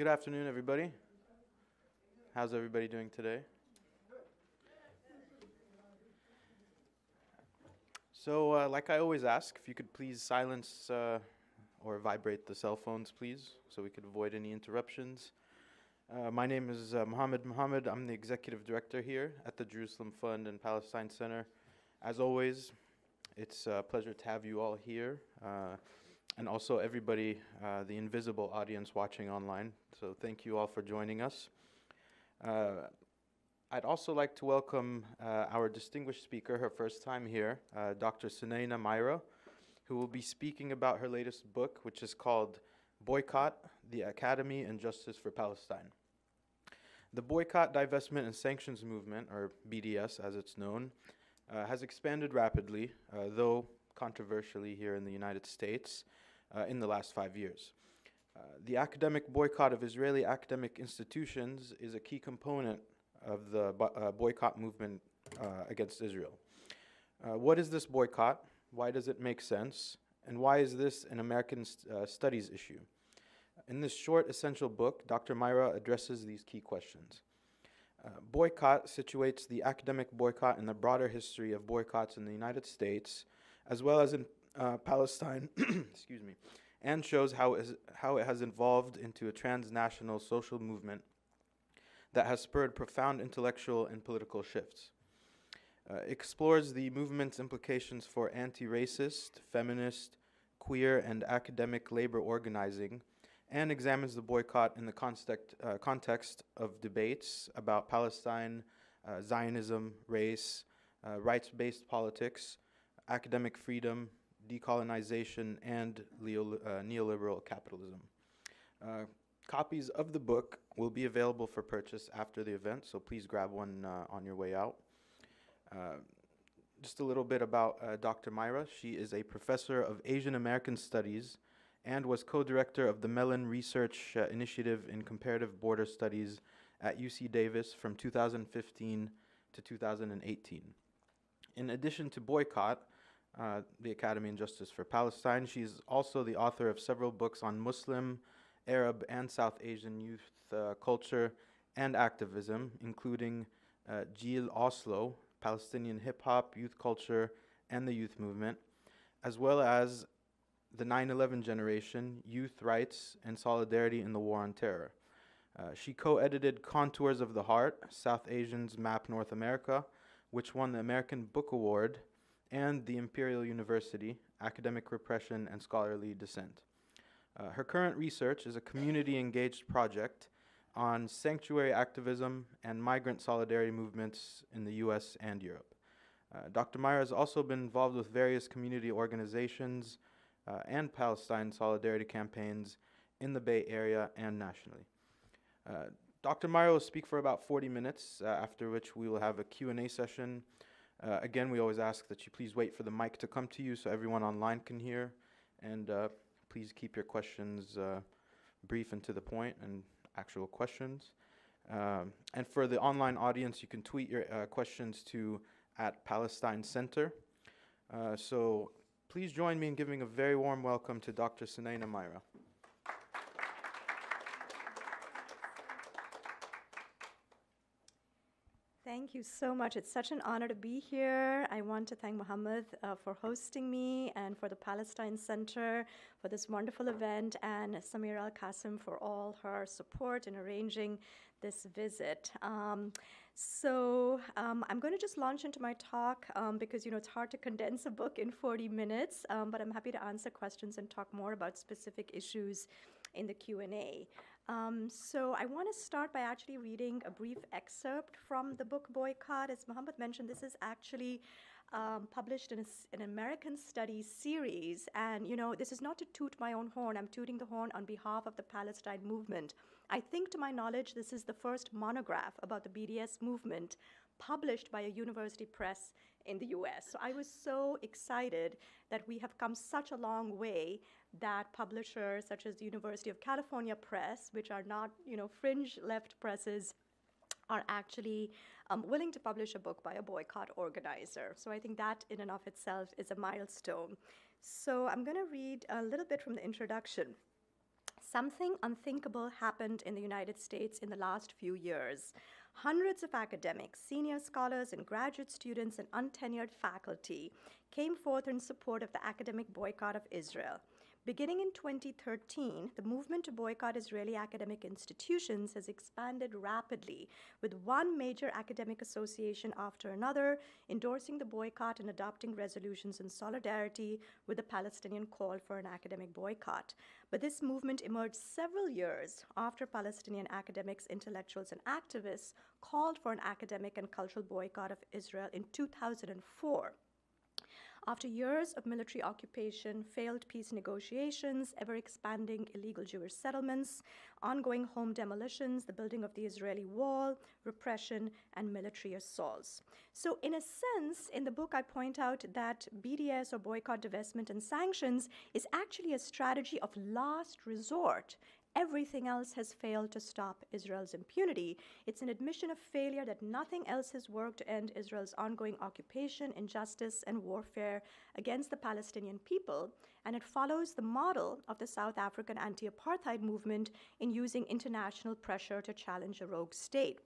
Good afternoon, everybody. How's everybody doing today? So, like I always ask, if you could please silence or vibrate the cell phones, please, so we could avoid any interruptions. My name is Mohammed. I'm the executive director here at the Jerusalem Fund and Palestine Center. As always, it's a pleasure to have you all here, and also everybody, the invisible audience watching online. So thank you all for joining us. I'd also like to welcome our distinguished speaker, her first time here, Dr. Sunaina Maira, who will be speaking about her latest book, which is called Boycott, the Academy and Justice for Palestine. The Boycott, Divestment, and Sanctions Movement, or BDS as it's known, has expanded rapidly, though controversially here in the United States, in the last 5 years. The academic boycott of Israeli academic institutions is a key component of the boycott movement against Israel. What is this boycott? Why does it make sense? And why is this an American studies issue? In this short, essential book, Dr. Maira addresses these key questions. Boycott situates the academic boycott in the broader history of boycotts in the United States, as well as in Palestine, excuse me, and shows how it has evolved into a transnational social movement that has spurred profound intellectual and political shifts. Explores the movement's implications for anti-racist, feminist, queer, and academic labor organizing, and examines the boycott in the context of debates about Palestine, Zionism, race, rights-based politics, academic freedom, decolonization, and neoliberal capitalism. Copies of the book will be available for purchase after the event, so please grab one on your way out. Just a little bit about Dr. Maira. She is a professor of Asian American Studies and was co-director of the Mellon Research Initiative in Comparative Border Studies at UC Davis from 2015 to 2018. In addition to Boycott, the Academy and Justice for Palestine, she's also the author of several books on Muslim, Arab, and South Asian youth culture and activism, including Jil Oslo, Palestinian hip-hop, youth culture, and the youth movement, as well as the 9/11 generation, youth rights, and solidarity in the war on terror. She co-edited Contours of the Heart, South Asians Map North America, which won the American Book Award, and the Imperial University, Academic Repression and Scholarly Dissent. Her current research is a community-engaged project on sanctuary activism and migrant solidarity movements in the US and Europe. Dr. Maira has also been involved with various community organizations and Palestine solidarity campaigns in the Bay Area and nationally. Dr. Maira will speak for about 40 minutes, after which we will have a Q&A session. Again, we always ask that you please wait for the mic to come to you so everyone online can hear, and please keep your questions brief and to the point and actual questions. And for the online audience, you can tweet your questions to @Palestine Center. So please join me in giving a very warm welcome to Dr. Sunaina Maira. Thank you so much. It's such an honor to be here. I want to thank Mohammed for hosting me and for the Palestine Center for this wonderful event, and Samir Al-Qasim for all her support in arranging this visit. I'm going to just launch into my talk because it's hard to condense a book in 40 minutes, but I'm happy to answer questions and talk more about specific issues in the Q&A. So I want to start by actually reading a brief excerpt from the book Boycott. As Mohammed mentioned, this is actually published in an American Studies series. And, this is not to toot my own horn. I'm tooting the horn on behalf of the Palestine movement. I think, to my knowledge, this is the first monograph about the BDS movement published by a university press in the US. So I was so excited that we have come such a long way that publishers such as the University of California Press, which are not, fringe left presses, are actually willing to publish a book by a boycott organizer. So I think that in and of itself is a milestone. So I'm going to read a little bit from the introduction. Something unthinkable happened in the United States in the last few years. Hundreds of academics, senior scholars, and graduate students and untenured faculty came forth in support of the academic boycott of Israel. Beginning in 2013, the movement to boycott Israeli academic institutions has expanded rapidly, with one major academic association after another endorsing the boycott and adopting resolutions in solidarity with the Palestinian call for an academic boycott. But this movement emerged several years after Palestinian academics, intellectuals, and activists called for an academic and cultural boycott of Israel in 2004. After years of military occupation, failed peace negotiations, ever-expanding illegal Jewish settlements, ongoing home demolitions, the building of the Israeli wall, repression, and military assaults. So in a sense, in the book, I point out that BDS, or boycott, divestment, and sanctions, is actually a strategy of last resort. Everything else has failed to stop Israel's impunity. It's an admission of failure that nothing else has worked to end Israel's ongoing occupation, injustice, and warfare against the Palestinian people, and it follows the model of the South African anti-apartheid movement in using international pressure to challenge a rogue state.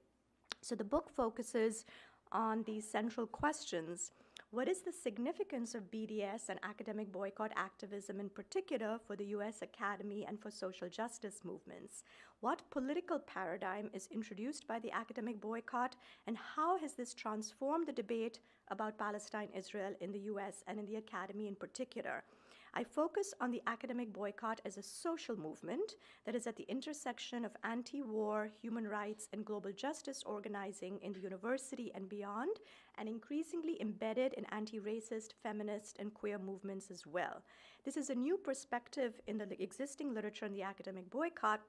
So the book focuses on these central questions. What is the significance of BDS and academic boycott activism in particular for the US Academy and for social justice movements? What political paradigm is introduced by the academic boycott, and how has this transformed the debate about Palestine-Israel in the US and in the Academy in particular? I focus on the academic boycott as a social movement that is at the intersection of anti-war, human rights, and global justice organizing in the university and beyond, and increasingly embedded in anti-racist, feminist, and queer movements as well. This is a new perspective in the existing literature on the academic boycott,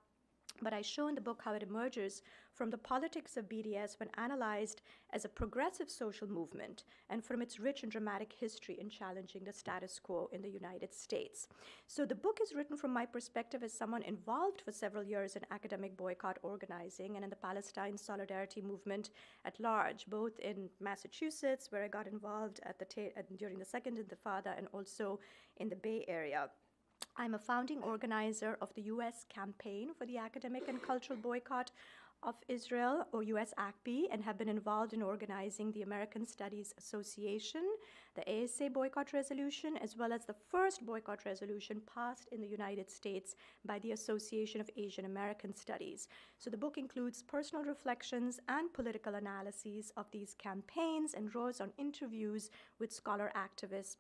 but I show in the book how it emerges from the politics of BDS when analyzed as a progressive social movement and from its rich and dramatic history in challenging the status quo in the United States. So the book is written from my perspective as someone involved for several years in academic boycott organizing and in the Palestine solidarity movement at large, both in Massachusetts, where I got involved during the Second Intifada, and also in the Bay Area. I'm a founding organizer of the U.S. campaign for the academic and cultural boycott of Israel, or US ACB, and have been involved in organizing the American Studies Association, the ASA boycott resolution, as well as the first boycott resolution passed in the United States by the Association of Asian American Studies. So the book includes personal reflections and political analyses of these campaigns and draws on interviews with scholar activists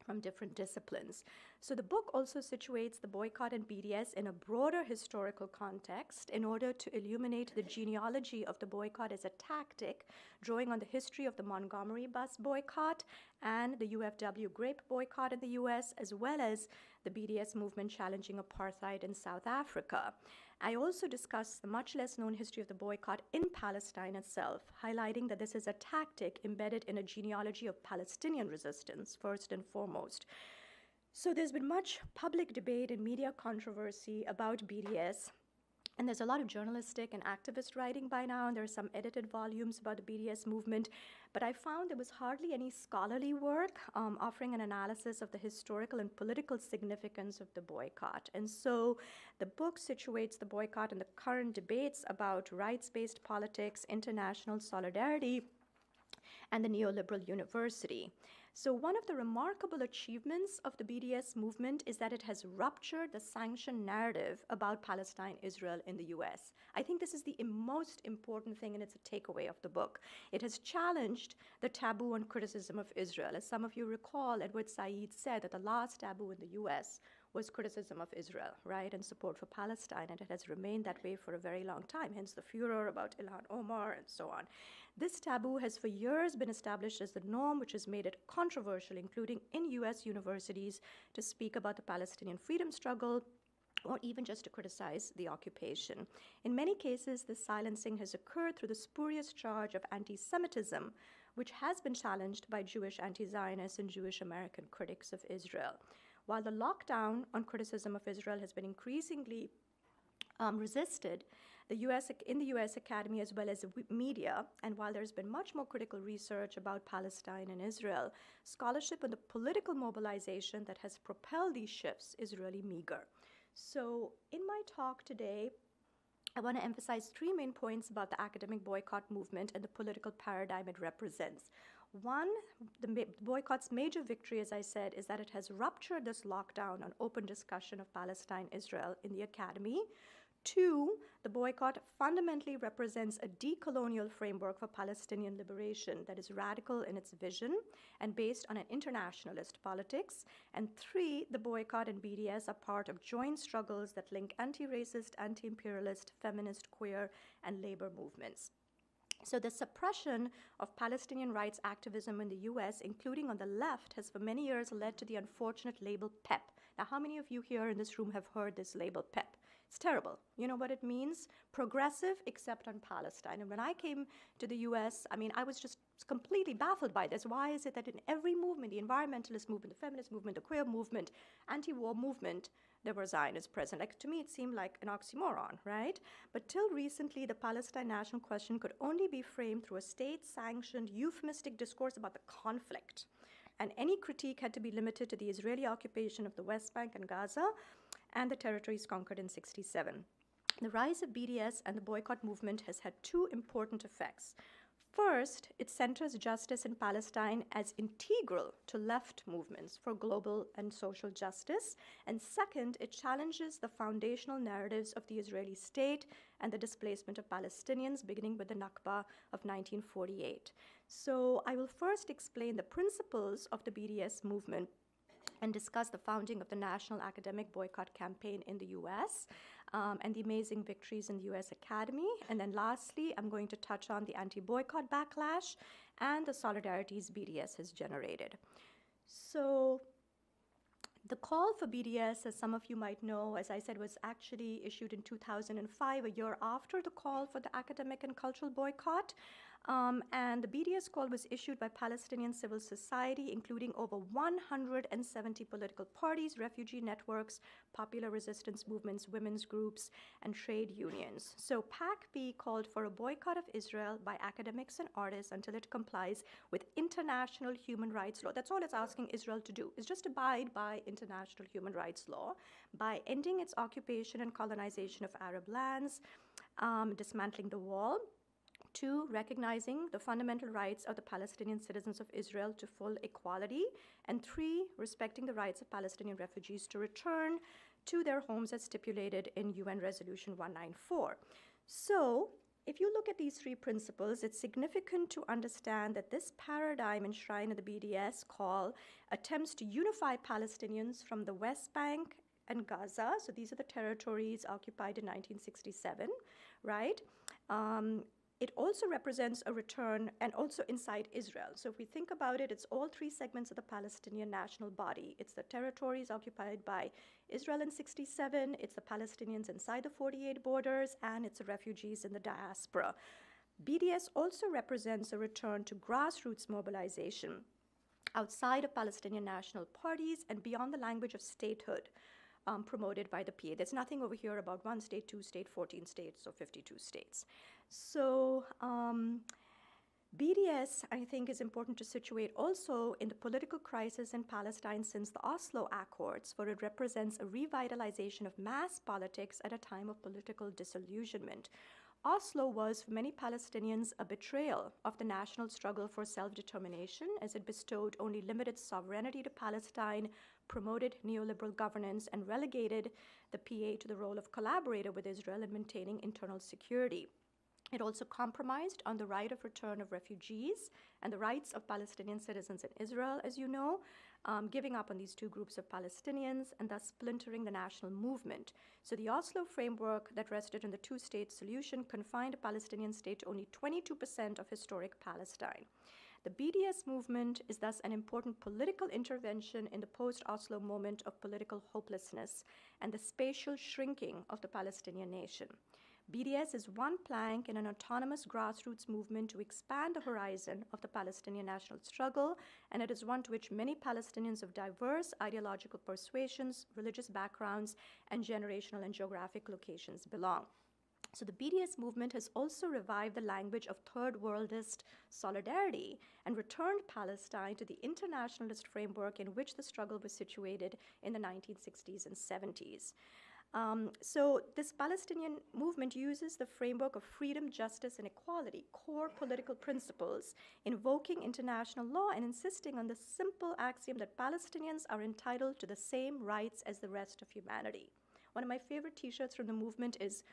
from different disciplines. So the book also situates the boycott and BDS in a broader historical context in order to illuminate the genealogy of the boycott as a tactic, drawing on the history of the Montgomery bus boycott and the UFW grape boycott in the US, as well as the BDS movement challenging apartheid in South Africa. I also discuss the much less known history of the boycott in Palestine itself, highlighting that this is a tactic embedded in a genealogy of Palestinian resistance, first and foremost. So there's been much public debate and media controversy about BDS, and there's a lot of journalistic and activist writing by now, and there are some edited volumes about the BDS movement, but I found there was hardly any scholarly work offering an analysis of the historical and political significance of the boycott. And so the book situates the boycott in the current debates about rights-based politics, international solidarity, and the neoliberal university. So one of the remarkable achievements of the BDS movement is that it has ruptured the sanction narrative about Palestine-Israel in the US. I think this is the most important thing, and it's a takeaway of the book. It has challenged the taboo and criticism of Israel. As some of you recall, Edward Said said that the last taboo in the US was criticism of Israel, right, and support for Palestine, and it has remained that way for a very long time, hence the furor about Ilhan Omar and so on. This taboo has for years been established as the norm, which has made it controversial, including in US universities, to speak about the Palestinian freedom struggle, or even just to criticize the occupation. In many cases, this silencing has occurred through the spurious charge of anti-Semitism, which has been challenged by Jewish anti-Zionists and Jewish American critics of Israel. While the lockdown on criticism of Israel has been increasingly resisted in the US Academy as well as media, and while there's been much more critical research about Palestine and Israel, scholarship on the political mobilization that has propelled these shifts is really meager. So, in my talk today, I want to emphasize three main points about the academic boycott movement and the political paradigm it represents. One, the boycott's major victory, as I said, is that it has ruptured this lockdown on open discussion of Palestine-Israel in the academy. Two, the boycott fundamentally represents a decolonial framework for Palestinian liberation that is radical in its vision and based on an internationalist politics. And three, the boycott and BDS are part of joint struggles that link anti-racist, anti-imperialist, feminist, queer, and labor movements. So the suppression of Palestinian rights activism in the US, including on the left, has for many years led to the unfortunate label PEP. Now, how many of you here in this room have heard this label PEP? It's terrible. You know what it means? Progressive except on Palestine. And when I came to the US, I was just completely baffled by this. Why is it that in every movement, the environmentalist movement, the feminist movement, the queer movement, anti-war movement, there were Zionists present? Like, to me, it seemed like an oxymoron, right? But till recently, the Palestine national question could only be framed through a state-sanctioned, euphemistic discourse about the conflict. And any critique had to be limited to the Israeli occupation of the West Bank and Gaza and the territories conquered in 1967. The rise of BDS and the boycott movement has had two important effects. First, it centers justice in Palestine as integral to left movements for global and social justice. And second, it challenges the foundational narratives of the Israeli state and the displacement of Palestinians, beginning with the Nakba of 1948. So I will first explain the principles of the BDS movement and discuss the founding of the National Academic Boycott Campaign in the US and the amazing victories in the US Academy. And then lastly, I'm going to touch on the anti-boycott backlash and the solidarities BDS has generated. So the call for BDS, as some of you might know, as I said, was actually issued in 2005, a year after the call for the academic and cultural boycott. And the BDS call was issued by Palestinian civil society, including over 170 political parties, refugee networks, popular resistance movements, women's groups, and trade unions. So PAC-B called for a boycott of Israel by academics and artists until it complies with international human rights law. That's all it's asking Israel to do, is just abide by international human rights law by ending its occupation and colonization of Arab lands, dismantling the wall, 2, recognizing the fundamental rights of the Palestinian citizens of Israel to full equality, and 3, respecting the rights of Palestinian refugees to return to their homes as stipulated in UN Resolution 194. So, if you look at these three principles, it's significant to understand that this paradigm enshrined in the BDS call attempts to unify Palestinians from the West Bank and Gaza. So these are the territories occupied in 1967, right? It also represents a return, and also inside Israel. So if we think about it, it's all three segments of the Palestinian national body. It's the territories occupied by Israel in 1967, it's the Palestinians inside the 48 borders, and it's the refugees in the diaspora. BDS also represents a return to grassroots mobilization outside of Palestinian national parties and beyond the language of statehood. Promoted by the PA. There's nothing over here about 1 state, 2 state, 14 states, or 52 states. So BDS, I think, is important to situate also in the political crisis in Palestine since the Oslo Accords, for it represents a revitalization of mass politics at a time of political disillusionment. Oslo was, for many Palestinians, a betrayal of the national struggle for self-determination, as it bestowed only limited sovereignty to Palestine, promoted neoliberal governance, and relegated the PA to the role of collaborator with Israel in maintaining internal security. It also compromised on the right of return of refugees and the rights of Palestinian citizens in Israel, as you know, giving up on these two groups of Palestinians and thus splintering the national movement. So the Oslo framework that rested on the two-state solution confined a Palestinian state to only 22% of historic Palestine. The BDS movement is thus an important political intervention in the post-Oslo moment of political hopelessness and the spatial shrinking of the Palestinian nation. BDS is one plank in an autonomous grassroots movement to expand the horizon of the Palestinian national struggle, and it is one to which many Palestinians of diverse ideological persuasions, religious backgrounds, and generational and geographic locations belong. So the BDS movement has also revived the language of third worldist solidarity and returned Palestine to the internationalist framework in which the struggle was situated in the 1960s and 70s. So this Palestinian movement uses the framework of freedom, justice, and equality, core political principles, invoking international law and insisting on the simple axiom that Palestinians are entitled to the same rights as the rest of humanity. One of my favorite t-shirts from the movement is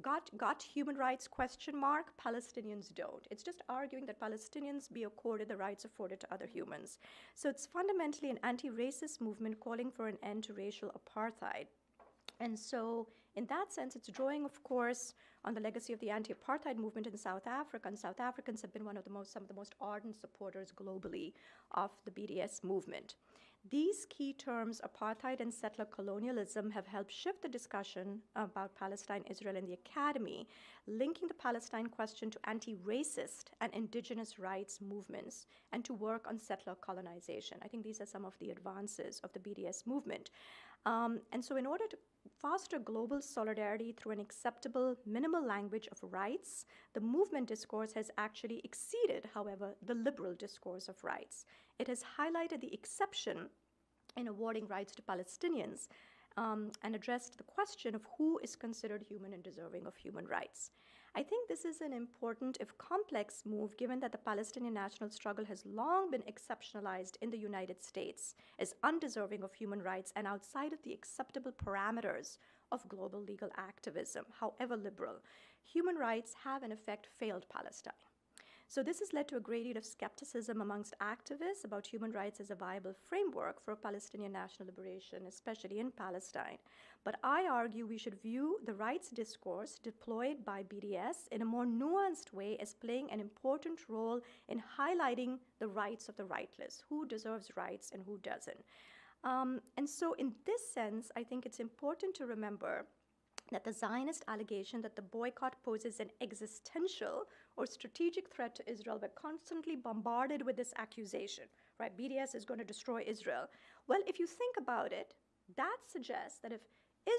got human rights question mark, Palestinians don't. It's just arguing that Palestinians be accorded the rights afforded to other humans. So it's fundamentally an anti-racist movement calling for an end to racial apartheid. And so in that sense, it's drawing, of course, on the legacy of the anti-apartheid movement in South Africa. And South Africans have been some of the most ardent supporters globally of the BDS movement. These key terms, apartheid and settler colonialism, have helped shift the discussion about Palestine, Israel in the academy, linking the Palestine question to anti-racist and indigenous rights movements and to work on settler colonization. I think these are some of the advances of the BDS movement. And so in order to foster global solidarity through an acceptable minimal language of rights, the movement discourse has actually exceeded, however, the liberal discourse of rights. It has highlighted the exception in awarding rights to Palestinians and addressed the question of who is considered human and deserving of human rights. I think this is an important, if complex, move given that the Palestinian national struggle has long been exceptionalized in the United States as undeserving of human rights and outside of the acceptable parameters of global legal activism, however liberal. Human rights have, in effect, failed Palestine. So this has led to a great deal of skepticism amongst activists about human rights as a viable framework for Palestinian national liberation, especially in Palestine. But I argue we should view the rights discourse deployed by BDS in a more nuanced way as playing an important role in highlighting the rights of the rightless, who deserves rights and who doesn't. And so in this sense, I think it's important to remember that the Zionist allegation that the boycott poses an existential or strategic threat to Israel, we're constantly bombarded with this accusation, right? BDS is going to destroy Israel. Well, if you think about it, that suggests that if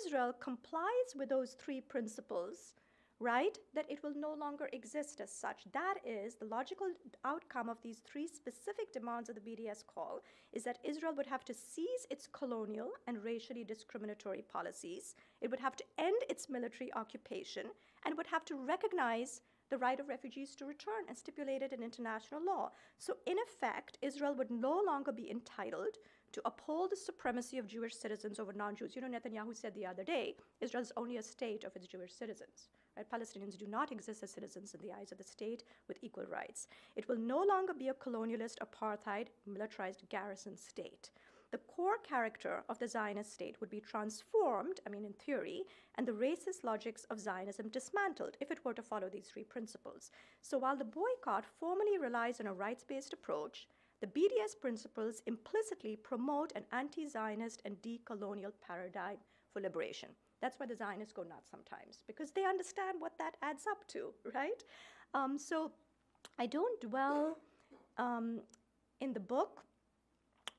Israel complies with those three principles, right, that it will no longer exist as such. That is the logical outcome of these three specific demands of the BDS call, is that Israel would have to cease its colonial and racially discriminatory policies, it would have to end its military occupation, and would have to recognize the right of refugees to return as stipulated in international law. So in effect, Israel would no longer be entitled to uphold the supremacy of Jewish citizens over non-Jews. You know, Netanyahu said the other day, Israel is only a state of its Jewish citizens. Right? Palestinians do not exist as citizens in the eyes of the state with equal rights. It will no longer be a colonialist, apartheid, militarized garrison state. The core character of the Zionist state would be transformed, I mean in theory, and the racist logics of Zionism dismantled if it were to follow these three principles. So while the boycott formally relies on a rights-based approach, the BDS principles implicitly promote an anti-Zionist and decolonial paradigm for liberation. That's why the Zionists go nuts sometimes, because they understand what that adds up to, right? So I don't dwell in the book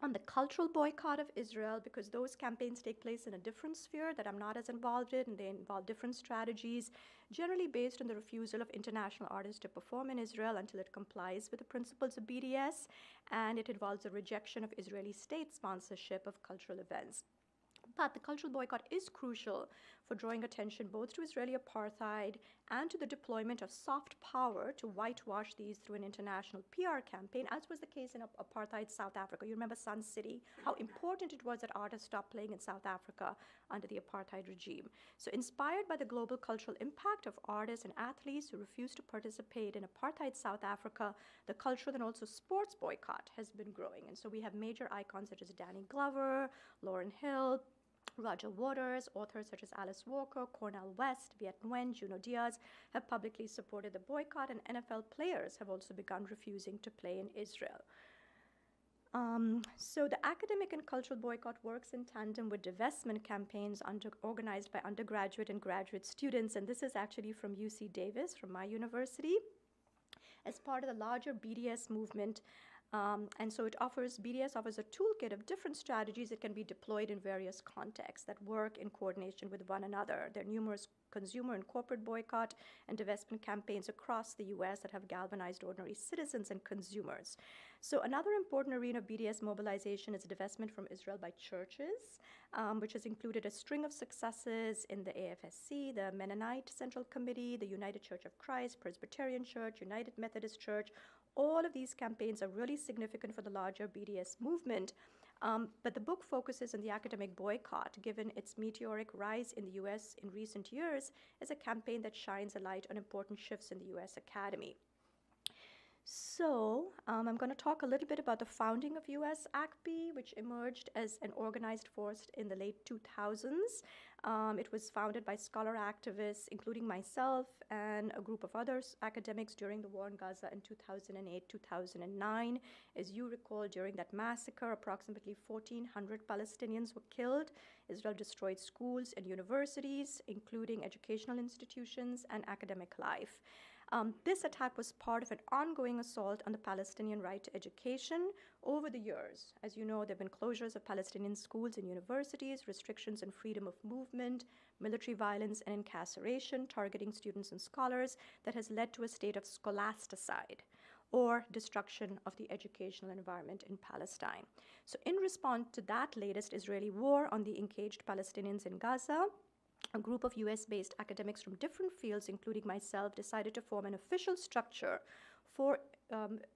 on the cultural boycott of Israel, because those campaigns take place in a different sphere that I'm not as involved in, and they involve different strategies, generally based on the refusal of international artists to perform in Israel until it complies with the principles of BDS, and it involves a rejection of Israeli state sponsorship of cultural events. But the cultural boycott is crucial for drawing attention both to Israeli apartheid and to the deployment of soft power to whitewash these through an international PR campaign, as was the case in apartheid South Africa. You remember Sun City, how important it was that artists stopped playing in South Africa under the apartheid regime. So inspired by the global cultural impact of artists and athletes who refused to participate in apartheid South Africa, the cultural and also sports boycott has been growing. And so we have major icons such as Danny Glover, Lauryn Hill, Roger Waters, authors such as Alice Walker, Cornel West, Viet Nguyen, Junot Diaz have publicly supported the boycott, and NFL players have also begun refusing to play in Israel. So the academic and cultural boycott works in tandem with divestment campaigns organized by undergraduate and graduate students, and this is actually from UC Davis, from my university. As part of the larger BDS movement, And so BDS offers a toolkit of different strategies that can be deployed in various contexts that work in coordination with one another. There are numerous consumer and corporate boycott and divestment campaigns across the US that have galvanized ordinary citizens and consumers. So another important arena of BDS mobilization is divestment from Israel by churches, which has included a string of successes in the AFSC, the Mennonite Central Committee, the United Church of Christ, Presbyterian Church, United Methodist Church. All of these campaigns are really significant for the larger BDS movement. But the book focuses on the academic boycott, given its meteoric rise in the US in recent years, as a campaign that shines a light on important shifts in the US academy. So I'm going to talk a little bit about the founding of US ACB, which emerged as an organized force in the late 2000s. It was founded by scholar activists, including myself and a group of other academics during the war in Gaza in 2008-2009. As you recall, during that massacre, approximately 1,400 Palestinians were killed. Israel destroyed schools and universities, including educational institutions and academic life. This attack was part of an ongoing assault on the Palestinian right to education over the years. As you know, there have been closures of Palestinian schools and universities, restrictions on freedom of movement, military violence, and incarceration targeting students and scholars that has led to a state of scholasticide, or destruction of the educational environment in Palestine. So in response to that latest Israeli war on the engaged Palestinians in Gaza, a group of US-based academics from different fields, including myself, decided to form an official structure for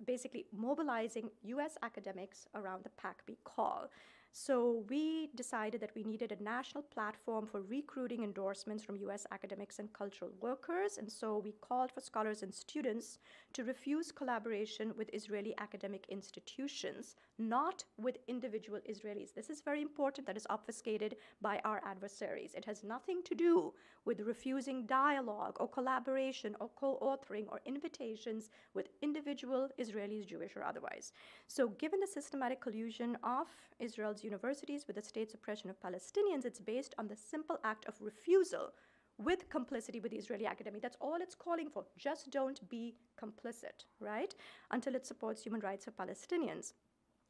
basically mobilizing US academics around the PACB call. So we decided that we needed a national platform for recruiting endorsements from US academics and cultural workers, and so we called for scholars and students to refuse collaboration with Israeli academic institutions, not with individual Israelis. This is very important. That is obfuscated by our adversaries. It has nothing to do with refusing dialogue or collaboration or co-authoring or invitations with individual Israelis, Jewish or otherwise. So given the systematic collusion of Israel's universities with the state suppression of Palestinians, it's based on the simple act of refusal with complicity with the Israeli academy. That's all it's calling for. Just don't be complicit, right? Until it supports human rights of Palestinians.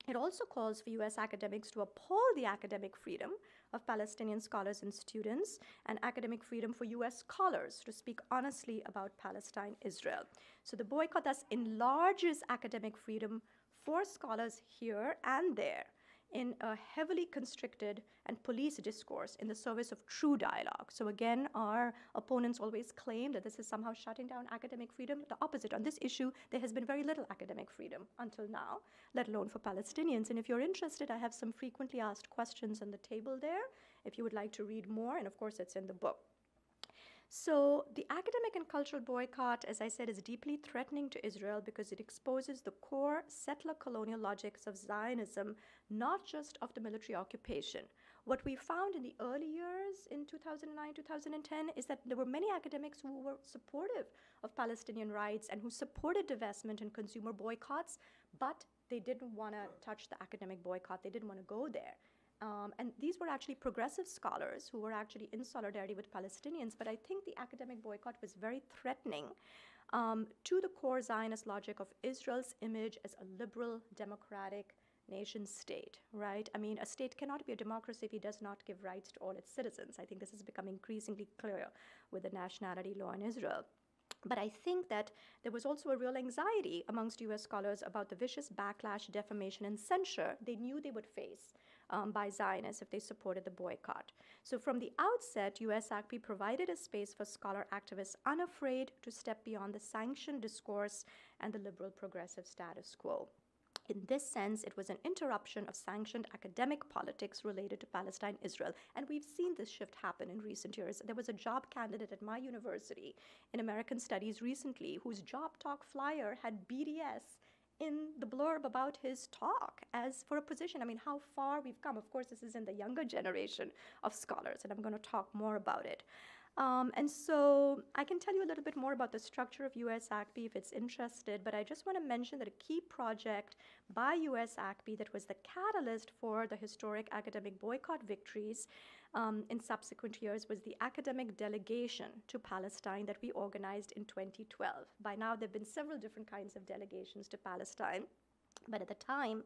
It also calls for US academics to uphold the academic freedom of Palestinian scholars and students, and academic freedom for US scholars to speak honestly about Palestine, Israel. So the boycott thus enlarges academic freedom for scholars here and there in a heavily constricted and police discourse in the service of true dialogue. So again, our opponents always claim that this is somehow shutting down academic freedom. The opposite. On this issue, there has been very little academic freedom until now, let alone for Palestinians. And if you're interested, I have some frequently asked questions on the table there, if you would like to read more, and of course it's in the book. So the academic and cultural boycott, as I said, is deeply threatening to Israel because it exposes the core settler colonial logics of Zionism, not just of the military occupation. What we found in the early years in 2009, 2010 is that there were many academics who were supportive of Palestinian rights and who supported divestment and consumer boycotts, but they didn't want to touch the academic boycott. They didn't want to go there. And these were actually progressive scholars who were actually in solidarity with Palestinians, but I think the academic boycott was very threatening to the core Zionist logic of Israel's image as a liberal, democratic nation state, right? I mean, a state cannot be a democracy if it does not give rights to all its citizens. I think this has become increasingly clear with the nationality law in Israel. But I think that there was also a real anxiety amongst US scholars about the vicious backlash, defamation, and censure they knew they would face by Zionists if they supported the boycott. So from the outset, US ACB provided a space for scholar activists unafraid to step beyond the sanctioned discourse and the liberal progressive status quo. In this sense, it was an interruption of sanctioned academic politics related to Palestine, Israel. And we've seen this shift happen in recent years. There was a job candidate at my university in American Studies recently whose job talk flyer had BDS in the blurb about his talk as for a position. I mean, how far we've come. Of course, this is in the younger generation of scholars, and I'm going to talk more about it. And so I can tell you a little bit more about the structure of US ACB if it's interested, but I just want to mention that a key project by US ACB that was the catalyst for the historic academic boycott victories in subsequent years was the academic delegation to Palestine that we organized in 2012. By now, there have been several different kinds of delegations to Palestine. But at the time,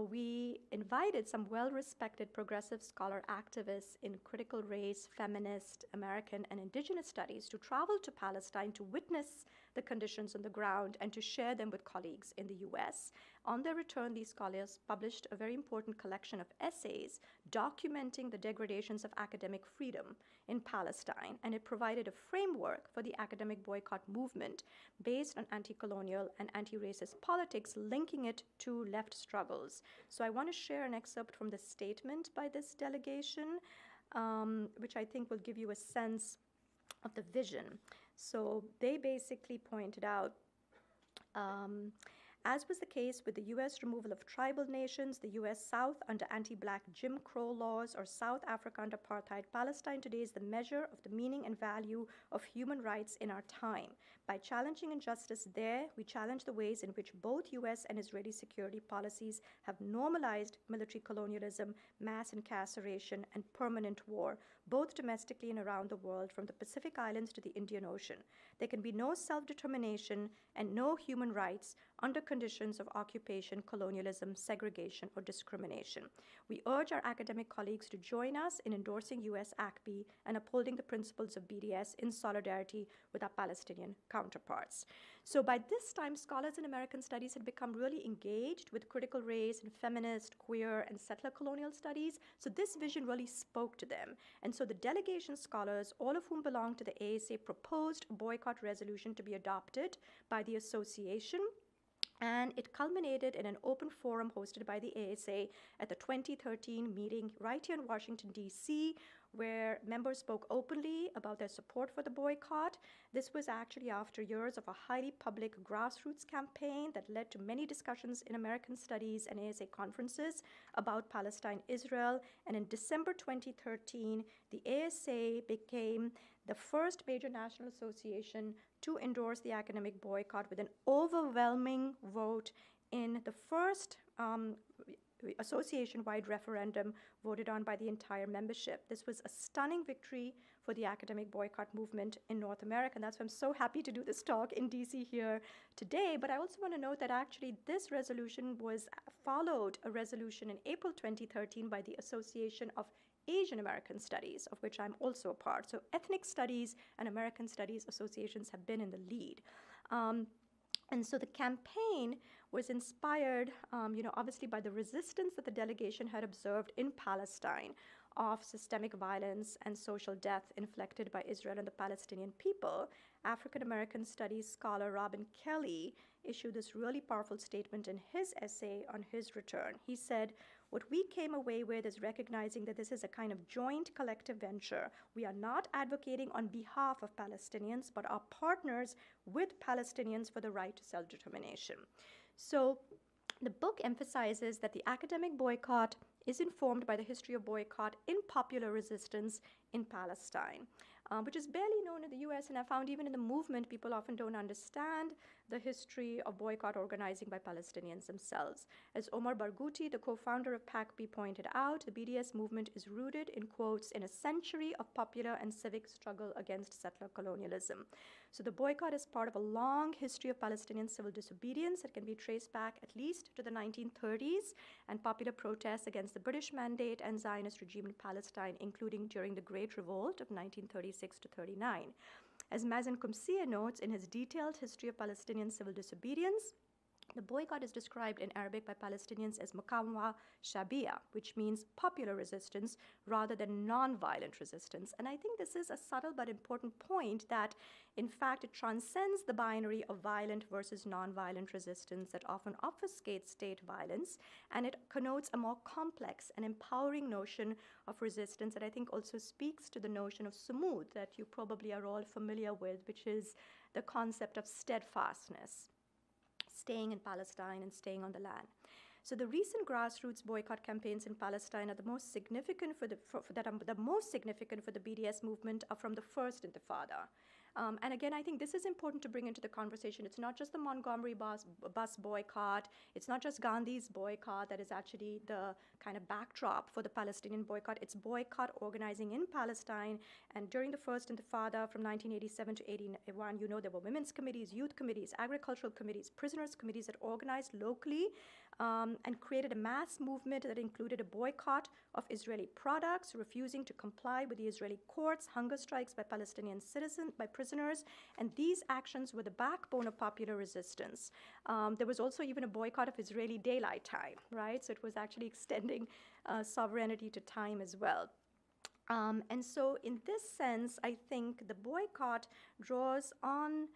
we invited some well-respected progressive scholar activists in critical race, feminist, American, and indigenous studies to travel to Palestine to witness the conditions on the ground and to share them with colleagues in the US. On their return, these scholars published a very important collection of essays documenting the degradations of academic freedom in Palestine, and it provided a framework for the academic boycott movement based on anti-colonial and anti-racist politics, linking it to left struggles. So I want to share an excerpt from the statement by this delegation, which I think will give you a sense of the vision. So they basically pointed out, as was the case with the U.S. removal of tribal nations, the U.S. South under anti-black Jim Crow laws, or South Africa under apartheid, Palestine today is the measure of the meaning and value of human rights in our time. By challenging injustice there, we challenge the ways in which both U.S. and Israeli security policies have normalized military colonialism, mass incarceration, and permanent war, both domestically and around the world, from the Pacific Islands to the Indian Ocean. There can be no self-determination and no human rights under conditions of occupation, colonialism, segregation, or discrimination. We urge our academic colleagues to join us in endorsing U.S. ACB and upholding the principles of BDS in solidarity with our Palestinian counterparts. So by this time, scholars in American studies had become really engaged with critical race and feminist, queer, and settler colonial studies. So this vision really spoke to them. And so the delegation scholars, all of whom belonged to the ASA, proposed a boycott resolution to be adopted by the association. And it culminated in an open forum hosted by the ASA at the 2013 meeting right here in Washington, D.C., where members spoke openly about their support for the boycott. This was actually after years of a highly public grassroots campaign that led to many discussions in American studies and ASA conferences about Palestine-Israel. And in December 2013, the ASA became the first major national association to endorse the academic boycott with an overwhelming vote in the first association-wide referendum voted on by the entire membership. This was a stunning victory for the academic boycott movement in North America, and that's why I'm so happy to do this talk in DC here today. But I also want to note that actually this resolution followed a resolution in April 2013 by the Association of Asian American Studies, of which I'm also a part. So ethnic studies and American studies associations have been in the lead. And so the campaign was inspired, obviously by the resistance that the delegation had observed in Palestine of systemic violence and social death inflicted by Israel and the Palestinian people. African American studies scholar Robin Kelly issued this really powerful statement in his essay on his return. He said, "What we came away with is recognizing that this is a kind of joint collective venture. We are not advocating on behalf of Palestinians, but are partners with Palestinians for the right to self-determination." So the book emphasizes that the academic boycott is informed by the history of boycott in popular resistance in Palestine, which is barely known in the US, and I found even in the movement, people often don't understand the history of boycott organizing by Palestinians themselves. As Omar Barghouti, the co-founder of PACB, pointed out, the BDS movement is rooted, in quotes, in a century of popular and civic struggle against settler colonialism. So the boycott is part of a long history of Palestinian civil disobedience that can be traced back at least to the 1930s and popular protests against the British Mandate and Zionist regime in Palestine, including during the Great Revolt of 1936 to 39. As Mazen Kumsiya notes in his detailed history of Palestinian civil disobedience, the boycott is described in Arabic by Palestinians as muqawama shabiya, which means popular resistance rather than non-violent resistance. And I think this is a subtle but important point that, in fact, it transcends the binary of violent versus non-violent resistance that often obfuscates state violence, and it connotes a more complex and empowering notion of resistance that I think also speaks to the notion of sumud that you probably are all familiar with, which is the concept of steadfastness, staying in Palestine and staying on the land. So the recent grassroots boycott campaigns in Palestine are the most significant for the BDS movement are from the first Intifada. And again, I think this is important to bring into the conversation. It's not just the Montgomery bus boycott. It's not just Gandhi's boycott that is actually the kind of backdrop for the Palestinian boycott. It's boycott organizing in Palestine. And during the First Intifada from 1987 to 81, you know, there were women's committees, youth committees, agricultural committees, prisoners committees that organized locally and created a mass movement that included a boycott of Israeli products, refusing to comply with the Israeli courts, hunger strikes by Palestinian citizens, by prisoners, and these actions were the backbone of popular resistance. There was also even a boycott of Israeli daylight time, right? So it was actually extending sovereignty to time as well. And so in this sense, I think the boycott draws on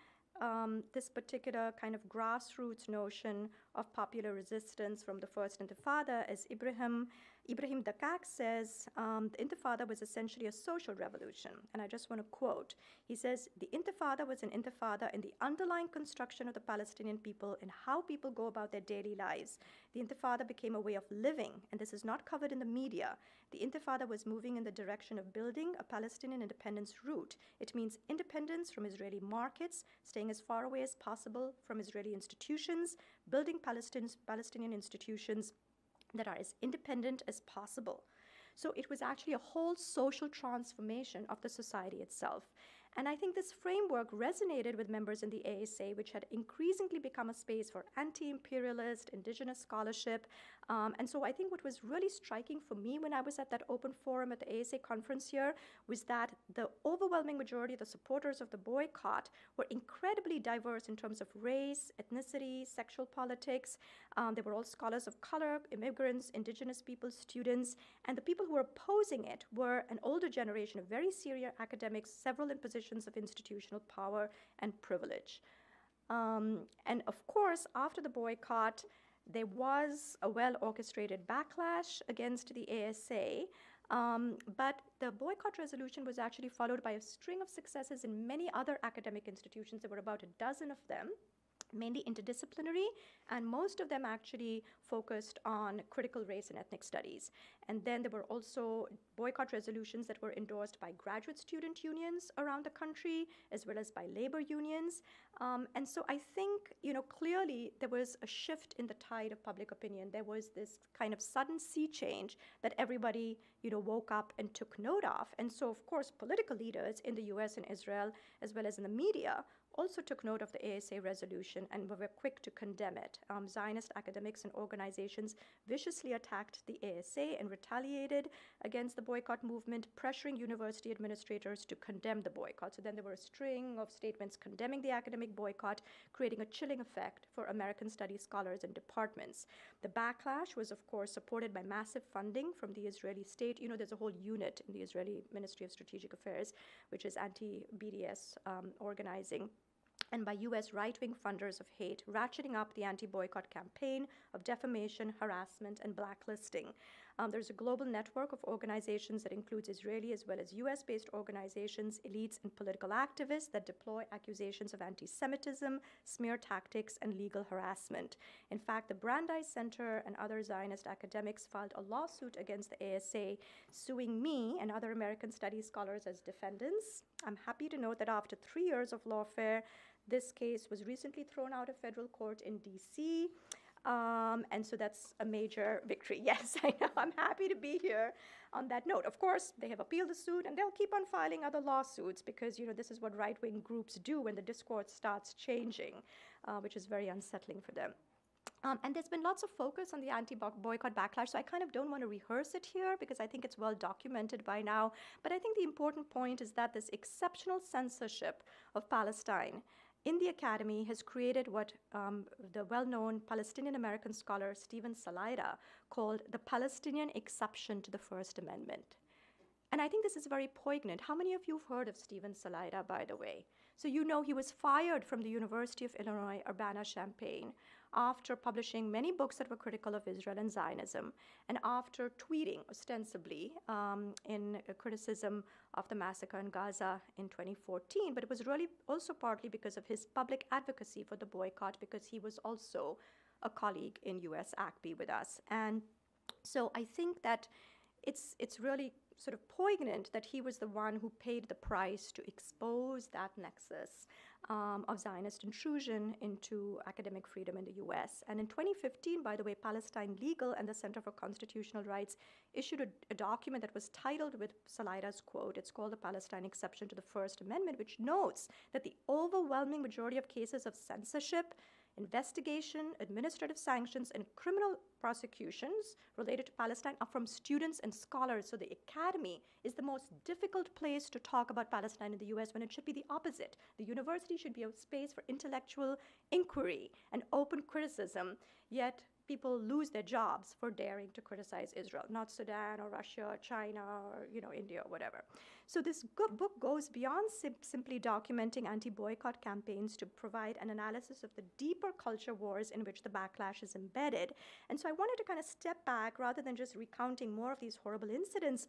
this particular kind of grassroots notion of popular resistance from the First Intifada. As Ibrahim Dakak says, the Intifada was essentially a social revolution. And I just want to quote. He says, the Intifada was an intifada in the underlying construction of the Palestinian people and how people go about their daily lives. The Intifada became a way of living, and this is not covered in the media. The Intifada was moving in the direction of building a Palestinian independence route. It means independence from Israeli markets, staying as far away as possible from Israeli institutions, building Palestinian institutions that are as independent as possible. So it was actually a whole social transformation of the society itself. And I think this framework resonated with members in the ASA, which had increasingly become a space for anti-imperialist, indigenous scholarship. And so I think what was really striking for me when I was at that open forum at the ASA conference here was that the overwhelming majority of the supporters of the boycott were incredibly diverse in terms of race, ethnicity, sexual politics. They were all scholars of color, immigrants, indigenous people, students, and the people who were opposing it were an older generation of very serious academics, several in positions of institutional power and privilege. And of course, after the boycott, there was a well-orchestrated backlash against the ASA, but the boycott resolution was actually followed by a string of successes in many other academic institutions. There were about a dozen of them, mainly interdisciplinary, and most of them actually focused on critical race and ethnic studies. And then there were also boycott resolutions that were endorsed by graduate student unions around the country, as well as by labor unions. And so I think, clearly there was a shift in the tide of public opinion. There was this kind of sudden sea change that everybody, woke up and took note of. And so, of course, political leaders in the US and Israel, as well as in the media, also took note of the ASA resolution and were quick to condemn it. Zionist academics and organizations viciously attacked the ASA and retaliated against the boycott movement, pressuring university administrators to condemn the boycott. So then there were a string of statements condemning the academic boycott, creating a chilling effect for American studies scholars and departments. The backlash was, of course, supported by massive funding from the Israeli state. There's a whole unit in the Israeli Ministry of Strategic Affairs, which is anti-BDS organizing, and by US right-wing funders of hate, ratcheting up the anti-boycott campaign of defamation, harassment, and blacklisting. There's a global network of organizations that includes Israeli as well as US-based organizations, elites, and political activists that deploy accusations of anti-Semitism, smear tactics, and legal harassment. In fact, the Brandeis Center and other Zionist academics filed a lawsuit against the ASA, suing me and other American studies scholars as defendants. I'm happy to note that after 3 years of lawfare, this case was recently thrown out of federal court in DC. And so that's a major victory. Yes, I know. I'm happy to be here on that note. Of course, they have appealed the suit, and they'll keep on filing other lawsuits because, this is what right-wing groups do when the discourse starts changing, which is very unsettling for them. And there's been lots of focus on the anti-boycott backlash, so I kind of don't want to rehearse it here because I think it's well documented by now. But I think the important point is that this exceptional censorship of Palestine in the academy has created what the well-known Palestinian-American scholar Stephen Salaida called the Palestinian exception to the First Amendment. And I think this is very poignant. How many of you have heard of Stephen Salaida, by the way? So he was fired from the University of Illinois Urbana-Champaign after publishing many books that were critical of Israel and Zionism, and after tweeting ostensibly in criticism of the massacre in Gaza in 2014. But it was really also partly because of his public advocacy for the boycott, because he was also a colleague in US ACB with us. And so I think that it's really sort of poignant that he was the one who paid the price to expose that nexus of Zionist intrusion into academic freedom in the US. And in 2015, by the way, Palestine Legal and the Center for Constitutional Rights issued a document that was titled with Sunaina's quote. It's called the Palestine Exception to the First Amendment, which notes that the overwhelming majority of cases of censorship, investigation, administrative sanctions, and criminal prosecutions related to Palestine are from students and scholars. So the academy is the most difficult place to talk about Palestine in the US when it should be the opposite. The university should be a space for intellectual inquiry and open criticism, yet people lose their jobs for daring to criticize Israel, not Sudan or Russia or China or India or whatever. So this book goes beyond simply documenting anti-boycott campaigns to provide an analysis of the deeper culture wars in which the backlash is embedded. And so I wanted to kind of step back rather than just recounting more of these horrible incidents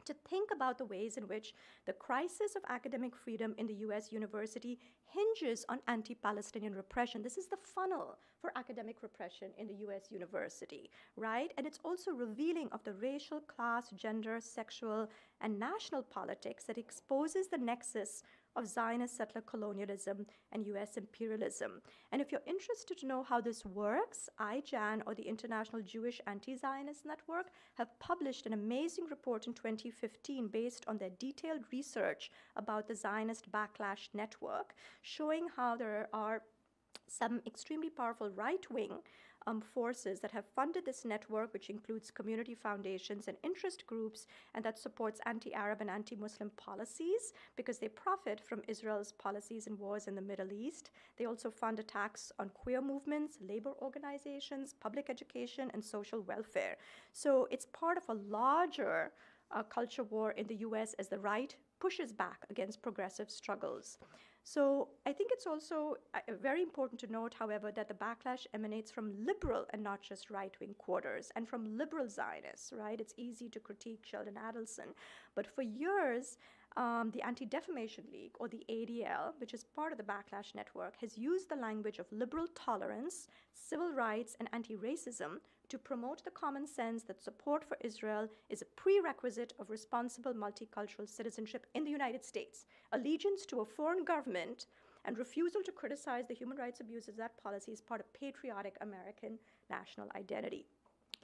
to think about the ways in which the crisis of academic freedom in the US university hinges on anti-Palestinian repression. This is the funnel for academic repression in the US university, right? And it's also revealing of the racial, class, gender, sexual, and national politics that exposes the nexus of Zionist settler colonialism and US imperialism. And if you're interested to know how this works, IJAN, or the International Jewish Anti-Zionist Network, have published an amazing report in 2015 based on their detailed research about the Zionist Backlash network, showing how there are some extremely powerful right-wing forces that have funded this network, which includes community foundations and interest groups, and that supports anti-Arab and anti-Muslim policies because they profit from Israel's policies and wars in the Middle East. They also fund attacks on queer movements, labor organizations, public education, and social welfare. So it's part of a larger culture war in the US as the right pushes back against progressive struggles. So I think it's also very important to note, however, that the backlash emanates from liberal and not just right-wing quarters, and from liberal Zionists, right? It's easy to critique Sheldon Adelson, but for years, the Anti-Defamation League, or the ADL, which is part of the Backlash Network, has used the language of liberal tolerance, civil rights, and anti-racism to promote the common sense that support for Israel is a prerequisite of responsible multicultural citizenship in the United States. Allegiance to a foreign government and refusal to criticize the human rights abuses of that policy is part of patriotic American national identity.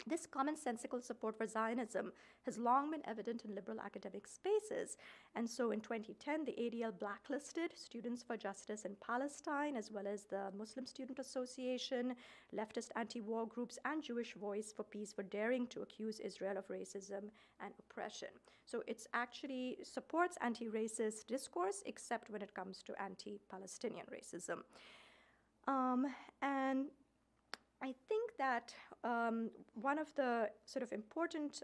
This commonsensical support for Zionism has long been evident in liberal academic spaces. And so in 2010, the ADL blacklisted Students for Justice in Palestine, as well as the Muslim Student Association, leftist anti-war groups, and Jewish Voice for Peace for daring to accuse Israel of racism and oppression. So it actually supports anti-racist discourse, except when it comes to anti-Palestinian racism. And I think that one of the sort of important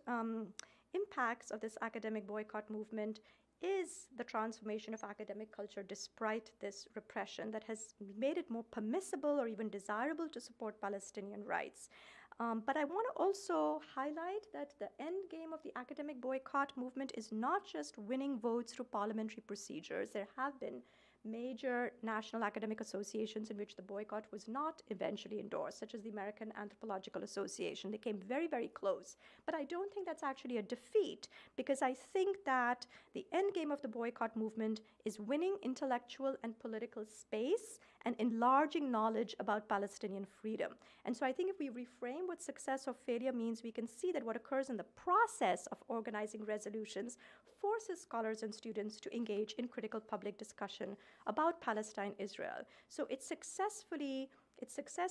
impacts of this academic boycott movement is the transformation of academic culture despite this repression that has made it more permissible or even desirable to support Palestinian rights. But I want to also highlight that the end game of the academic boycott movement is not just winning votes through parliamentary procedures. There have been major national academic associations in which the boycott was not eventually endorsed, such as the American Anthropological Association. They came very, very close. But I don't think that's actually a defeat, because I think that the end game of the boycott movement is winning intellectual and political space and enlarging knowledge about Palestinian freedom. And so I think if we reframe what success or failure means, we can see that what occurs in the process of organizing resolutions forces scholars and students to engage in critical public discussion about Palestine-Israel. So its success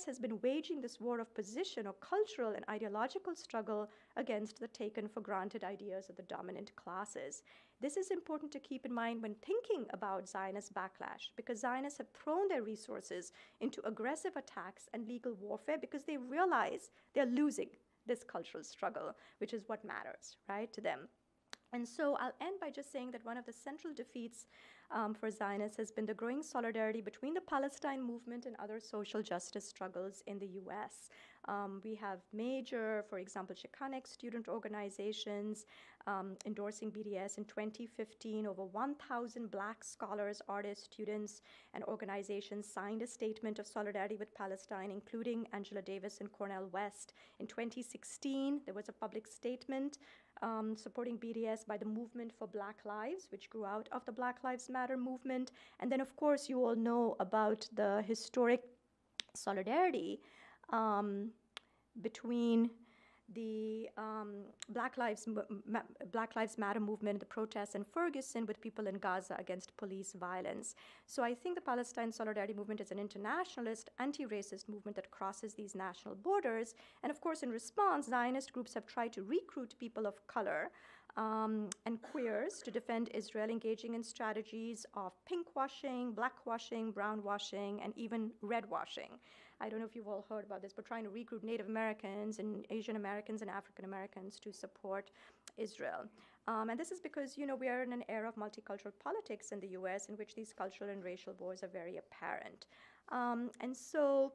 has been waging this war of position or cultural and ideological struggle against the taken for granted ideas of the dominant classes. This is important to keep in mind when thinking about Zionist backlash, because Zionists have thrown their resources into aggressive attacks and legal warfare because they realize they're losing this cultural struggle, which is what matters, right, to them. And so I'll end by just saying that one of the central defeats for Zionists has been the growing solidarity between the Palestine movement and other social justice struggles in the US. We have major, for example, Chicanx student organizations endorsing BDS. In 2015, over 1,000 Black scholars, artists, students, and organizations signed a statement of solidarity with Palestine, including Angela Davis and Cornel West. In 2016, there was a public statement supporting BDS by the Movement for Black Lives, which grew out of the Black Lives Matter movement. And then, of course, you all know about the historic solidarity between the Black Lives Matter movement, the protests in Ferguson with people in Gaza against police violence. So I think the Palestine Solidarity Movement is an internationalist, anti-racist movement that crosses these national borders. And of course, in response, Zionist groups have tried to recruit people of color and queers to defend Israel, engaging in strategies of pinkwashing, blackwashing, brownwashing, and even redwashing. I don't know if you've all heard about this, but trying to recruit Native Americans and Asian Americans and African Americans to support Israel. And this is because, you know, we are in an era of multicultural politics in the US in which these cultural and racial wars are very apparent. And so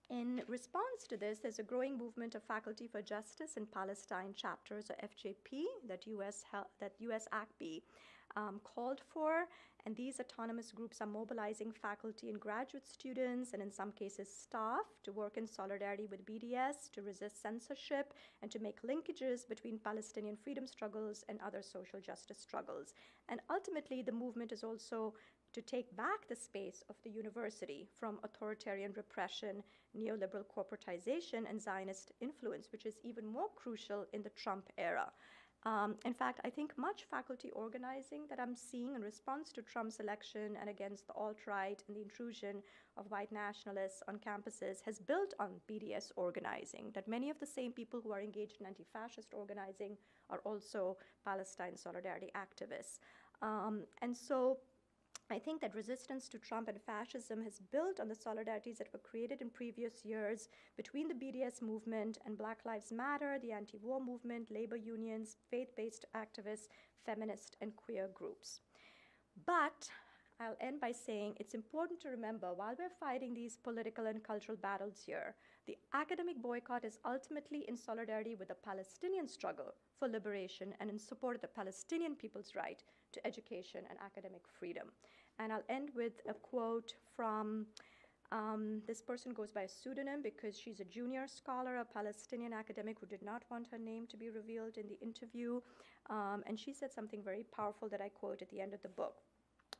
in response to this, there's a growing movement of Faculty for Justice in Palestine chapters, or FJP, that US ACB called for. And these autonomous groups are mobilizing faculty and graduate students, and in some cases staff, to work in solidarity with BDS, to resist censorship, and to make linkages between Palestinian freedom struggles and other social justice struggles. And ultimately, the movement is also to take back the space of the university from authoritarian repression, neoliberal corporatization, and Zionist influence, which is even more crucial in the Trump era. In fact, I think much faculty organizing that I'm seeing in response to Trump's election and against the alt-right and the intrusion of white nationalists on campuses has built on BDS organizing, that many of the same people who are engaged in anti-fascist organizing are also Palestine solidarity activists. And so I think that resistance to Trump and fascism has built on the solidarities that were created in previous years between the BDS movement and Black Lives Matter, the anti-war movement, labor unions, faith-based activists, feminist and queer groups. But I'll end by saying it's important to remember, while we're fighting these political and cultural battles here, the academic boycott is ultimately in solidarity with the Palestinian struggle for liberation and in support of the Palestinian people's right to education and academic freedom. And I'll end with a quote from this person goes by a pseudonym because she's a junior scholar, a Palestinian academic who did not want her name to be revealed in the interview. And she said something very powerful that I quote at the end of the book.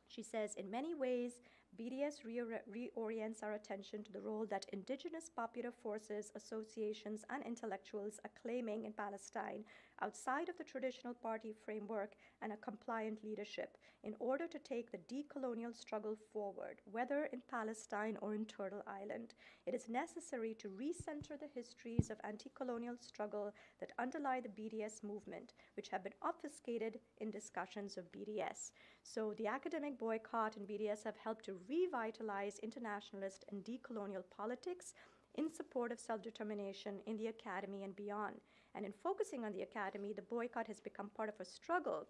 She says, in many ways, BDS reorients our attention to the role that indigenous popular forces, associations, and intellectuals are claiming in Palestine outside of the traditional party framework and a compliant leadership in order to take the decolonial struggle forward, whether in Palestine or in Turtle Island. It is necessary to recenter the histories of anti-colonial struggle that underlie the BDS movement, which have been obfuscated in discussions of BDS. So the academic boycott and BDS have helped to revitalize internationalist and decolonial politics in support of self-determination in the academy and beyond. And in focusing on the academy, the boycott has become part of a struggle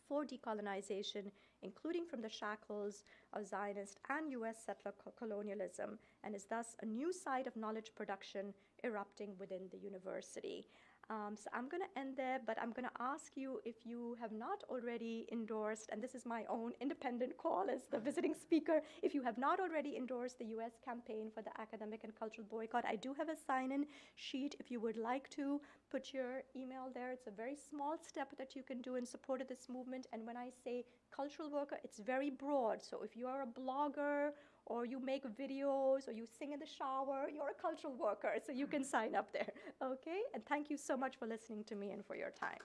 for decolonization, including from the shackles of Zionist and US settler colonialism, and is thus a new site of knowledge production erupting within the university. So I'm going to end there, but I'm going to ask you if you have not already endorsed, and this is my own independent call as the visiting speaker, if you have not already endorsed the US campaign for the academic and cultural boycott, I do have a sign-in sheet if you would like to put your email there. It's a very small step that you can do in support of this movement. And when I say cultural worker, it's very broad. So if you are a blogger, or you make videos, or you sing in the shower, you're a cultural worker, so you can sign up there, okay? And thank you so much for listening to me and for your time.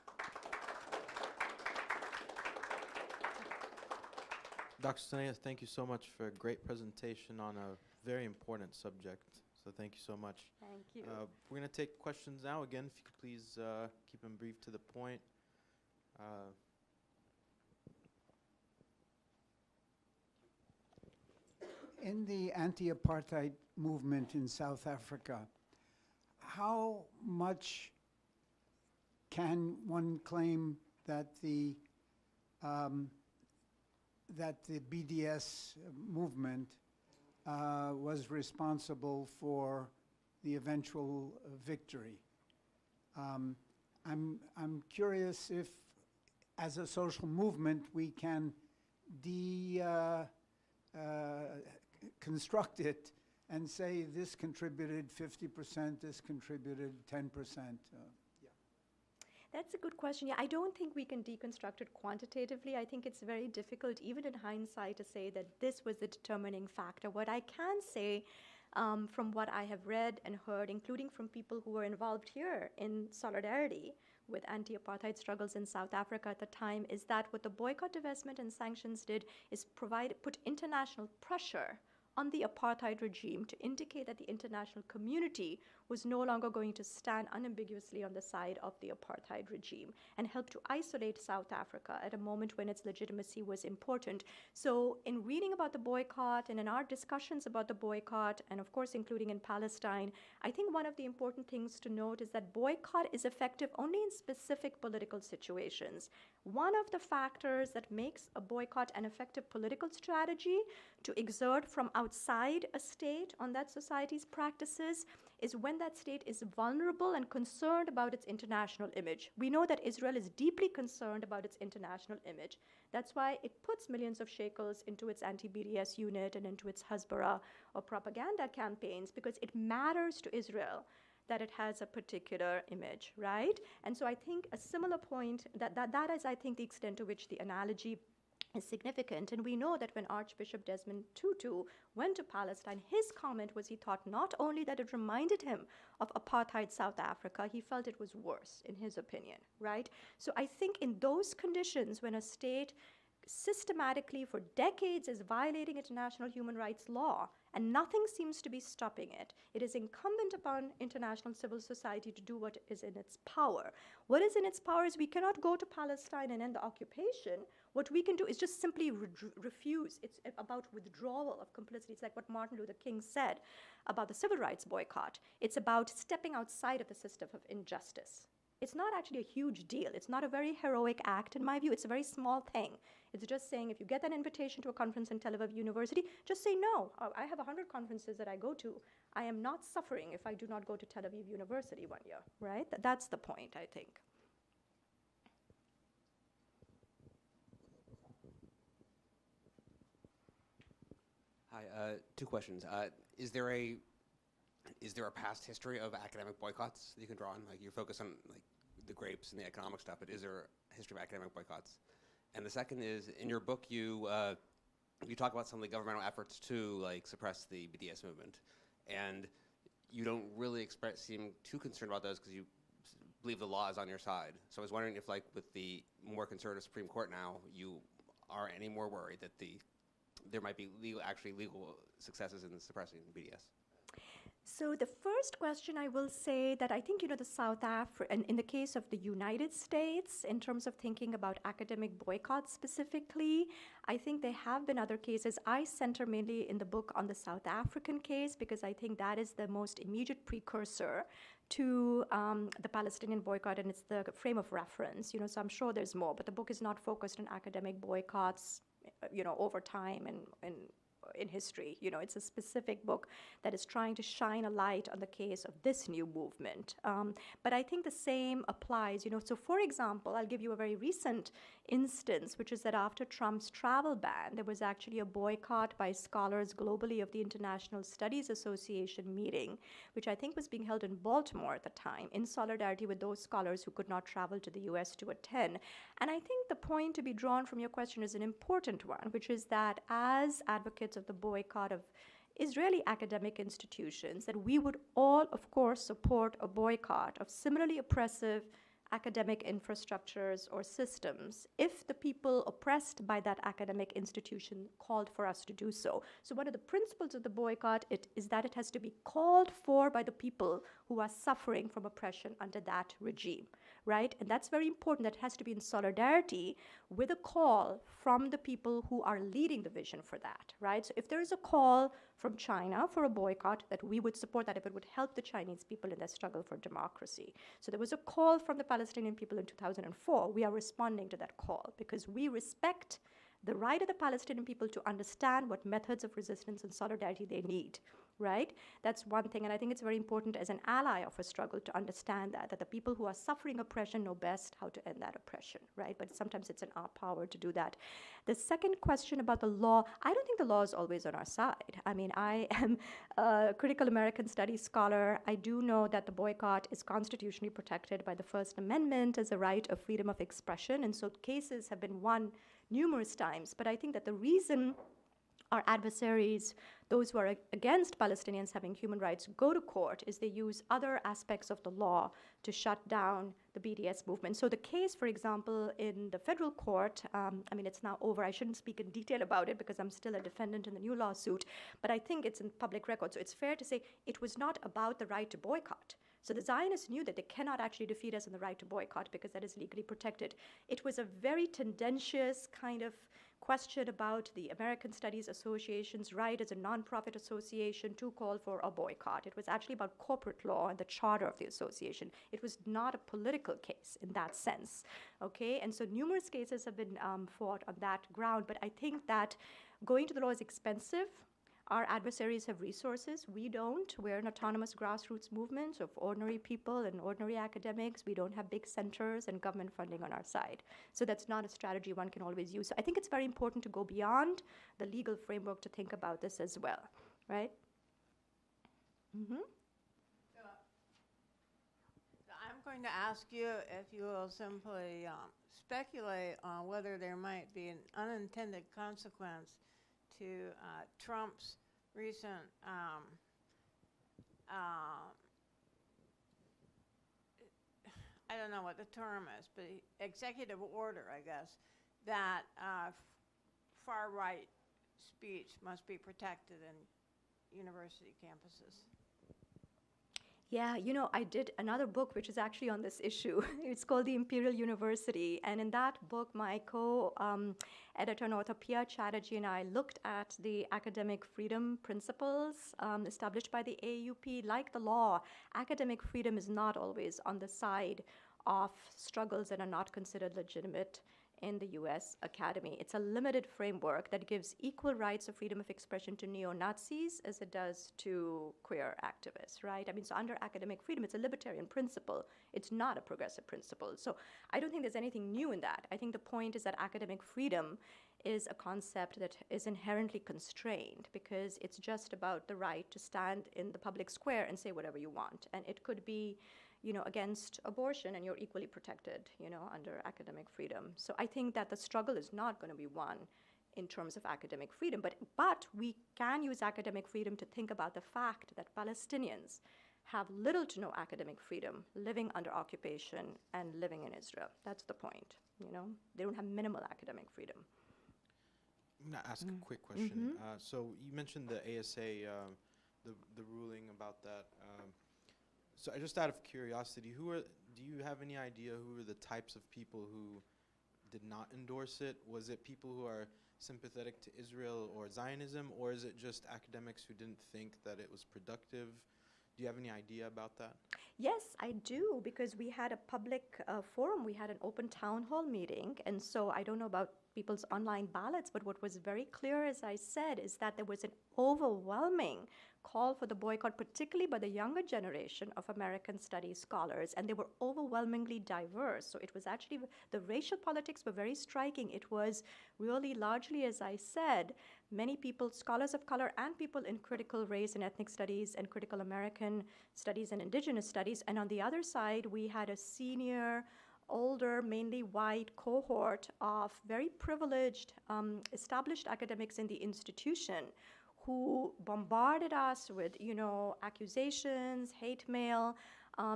Dr. Sunaina, thank you so much for a great presentation on a very important subject. So thank you so much. Thank you. We're going to take questions now. Again, if you could please keep them brief to the point. In the anti-apartheid movement in South Africa, how much can one claim that the BDS movement was responsible for the eventual victory? I'm curious if, as a social movement, we can construct it and say this contributed 50%, this contributed 10%. That's a good question. Yeah, I don't think we can deconstruct it quantitatively. I think it's very difficult, even in hindsight, to say that this was the determining factor. What I can say, from what I have read and heard, including from people who were involved here in solidarity with anti-apartheid struggles in South Africa at the time, is that what the boycott, divestment, and sanctions did is put international pressure on the apartheid regime to indicate that the international community was no longer going to stand unambiguously on the side of the apartheid regime, and help to isolate South Africa at a moment when its legitimacy was important. So in reading about the boycott and in our discussions about the boycott, and of course including in Palestine, I think one of the important things to note is that boycott is effective only in specific political situations. One of the factors that makes a boycott an effective political strategy to exert from outside a state on that society's practices is when that state is vulnerable and concerned about its international image. We know that Israel is deeply concerned about its international image. That's why it puts millions of shekels into its anti-BDS unit and into its Hasbara or propaganda campaigns, because it matters to Israel that it has a particular image, right? And so I think a similar point, that is, I think, the extent to which the analogy is significant. And we know that when Archbishop Desmond Tutu went to Palestine, his comment was he thought not only that it reminded him of apartheid South Africa, he felt it was worse, in his opinion, right? So I think in those conditions, when a state systematically for decades is violating international human rights law and nothing seems to be stopping it, it is incumbent upon international civil society to do what is in its power. What is in its power is we cannot go to Palestine and end the occupation. What we can do is just simply refuse. It's about withdrawal of complicity. It's like what Martin Luther King said about the civil rights boycott. It's about stepping outside of the system of injustice. It's not actually a huge deal. It's not a very heroic act, in my view. It's a very small thing. It's just saying, if you get an invitation to a conference in Tel Aviv University, just say no. I have 100 conferences that I go to. I am not suffering if I do not go to Tel Aviv University one year, right? That's the point, I think. Hi, two questions. Is there a past history of academic boycotts that you can draw on? Like, you're focused on like the grapes and the economic stuff, but is there a history of academic boycotts? And the second is, in your book, you talk about some of the governmental efforts to like suppress the BDS movement, and you don't really seem too concerned about those because you believe the law is on your side. So I was wondering if, like, with the more conservative Supreme Court now, you are any more worried that there might be legal successes in suppressing BDS? So the first question, I will say that I think, the South Africa, and in the case of the United States, in terms of thinking about academic boycotts specifically, I think there have been other cases. I center mainly in the book on the South African case because I think that is the most immediate precursor to the Palestinian boycott, and it's the frame of reference. So I'm sure there's more, but the book is not focused on academic boycotts, over time and in history. It's a specific book that is trying to shine a light on the case of this new movement. But I think the same applies, So for example, I'll give you a very recent instance, which is that after Trump's travel ban, there was actually a boycott by scholars globally of the International Studies Association meeting, which I think was being held in Baltimore at the time, in solidarity with those scholars who could not travel to the US to attend. And I think the point to be drawn from your question is an important one, which is that as advocates of the boycott of Israeli academic institutions, that we would all, of course, support a boycott of similarly oppressive academic infrastructures or systems if the people oppressed by that academic institution called for us to do so. So one of the principles of the boycott is that it has to be called for by the people who are suffering from oppression under that regime, right? And that's very important. That has to be in solidarity with a call from the people who are leading the vision for that, right? So if there is a call from China for a boycott, that we would support that if it would help the Chinese people in their struggle for democracy. So there was a call from the Palestinian people in 2004. We are responding to that call because we respect the right of the Palestinian people to understand what methods of resistance and solidarity they need. right? That's one thing, and I think it's very important as an ally of a struggle to understand that the people who are suffering oppression know best how to end that oppression, right? But sometimes it's in our power to do that. The second question about the law, I don't think the law is always on our side. I mean, I am a critical American studies scholar. I do know that the boycott is constitutionally protected by the First Amendment as a right of freedom of expression, and so cases have been won numerous times. But I think that the reason our adversaries, those who are against Palestinians having human rights, go to court is they use other aspects of the law to shut down the BDS movement. So the case, for example, in the federal court, I mean, it's now over. I shouldn't speak in detail about it because I'm still a defendant in the new lawsuit, but I think it's in public record. So it's fair to say it was not about the right to boycott. So the Zionists knew that they cannot actually defeat us in the right to boycott because that is legally protected. It was a very tendentious kind of question about the American Studies Association's right as a nonprofit association to call for a boycott. It was actually about corporate law and the charter of the association. It was not a political case in that sense, okay? And so numerous cases have been fought on that ground, but I think that going to the law is expensive. Our adversaries have resources. We don't. We're an autonomous grassroots movement of ordinary people and ordinary academics. We don't have big centers and government funding on our side. So that's not a strategy one can always use. So I think it's very important to go beyond the legal framework to think about this as well, right? Mm-hmm. So I'm going to ask you if you will simply speculate on whether there might be an unintended consequence to Trump's recent I don't know what the term is, but executive order, I guess, that far-right speech must be protected in university campuses. Yeah, you know, I did another book which is actually on this issue. It's called the Imperial University. And in that book, my co-editor and author Pia Chatterjee and I looked at the academic freedom principles established by the AUP. Like the law, academic freedom is not always on the side of struggles that are not considered legitimate in the US Academy. It's a limited framework that gives equal rights of freedom of expression to neo-Nazis as it does to queer activists, right? I mean, so under academic freedom, it's a libertarian principle. It's not a progressive principle. So I don't think there's anything new in that. I think the point is that academic freedom is a concept that is inherently constrained because it's just about the right to stand in the public square and say whatever you want. And it could be, you know, against abortion, and you're equally protected, you know, under academic freedom. So I think that the struggle is not going to be won in terms of academic freedom, but we can use academic freedom to think about the fact that Palestinians have little to no academic freedom living under occupation and living in Israel. That's the point, you know. They don't have minimal academic freedom. I'm going to ask a quick question. So you mentioned the ASA, the ruling about that. So just out of curiosity, do you have any idea who are the types of people who did not endorse it? Was it people who are sympathetic to Israel or Zionism, or is it just academics who didn't think that it was productive? Do you have any idea about that? Yes, I do, because we had a public forum. We had an open town hall meeting, and so I don't know about people's online ballots, but what was very clear, as I said, is that there was an overwhelming call for the boycott, particularly by the younger generation of American studies scholars, and they were overwhelmingly diverse. So it was actually, the racial politics were very striking. It was really largely, as I said, many people, scholars of color and people in critical race and ethnic studies and critical American studies and indigenous studies. And on the other side, we had a senior, older, mainly white cohort of very privileged, established academics in the institution who bombarded us with, you know, accusations, hate mail.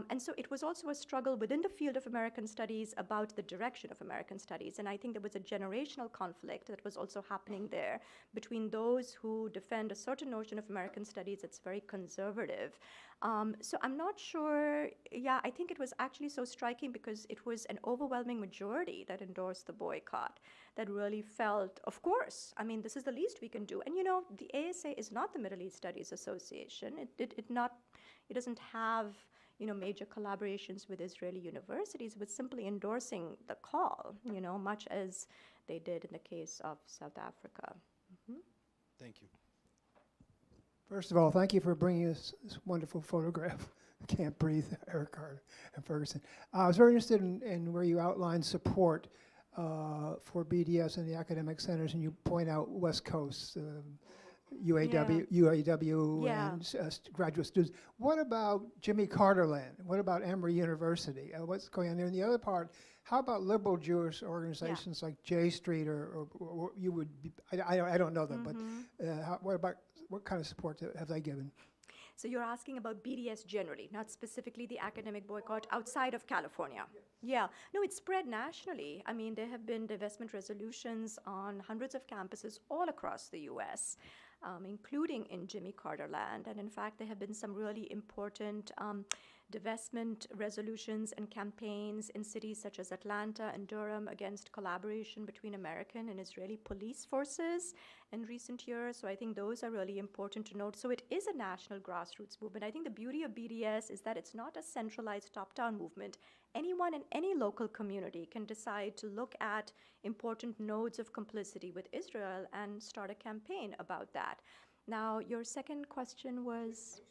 And so it was also a struggle within the field of American studies about the direction of American studies. And I think there was a generational conflict that was also happening there between those who defend a certain notion of American studies that's very conservative. So I'm not sure, yeah, I think it was actually so striking because it was an overwhelming majority that endorsed the boycott, that really felt, of course, I mean, this is the least we can do. And you know, the ASA is not the Middle East Studies Association. It doesn't have, you know, major collaborations with Israeli universities, but simply endorsing the call, you know, much as they did in the case of South Africa. Thank you. First of all, thank you for bringing us this wonderful photograph. Can't breathe, Eric Carter and Ferguson. I was very interested in where you outlined support for BDS in the academic centers, and you point out West Coast, UAW Yeah. and graduate students. What about Jimmy Carter Land? What about Emory University? What's going on there? And the other part, how about liberal Jewish organizations like J Street or you would be, I don't know them, but what kind of support have they given? So you're asking about BDS generally, not specifically the academic boycott outside of California. Yeah. No, it's spread nationally. I mean, there have been divestment resolutions on hundreds of campuses all across the U.S., including in Jimmy Carter Land. And in fact, there have been some really important divestment resolutions and campaigns in cities such as Atlanta and Durham against collaboration between American and Israeli police forces in recent years. So I think those are really important to note. So it is a national grassroots movement. I think the beauty of BDS is that it's not a centralized top-down movement. Anyone in any local community can decide to look at important nodes of complicity with Israel and start a campaign about that. Now, your second question was?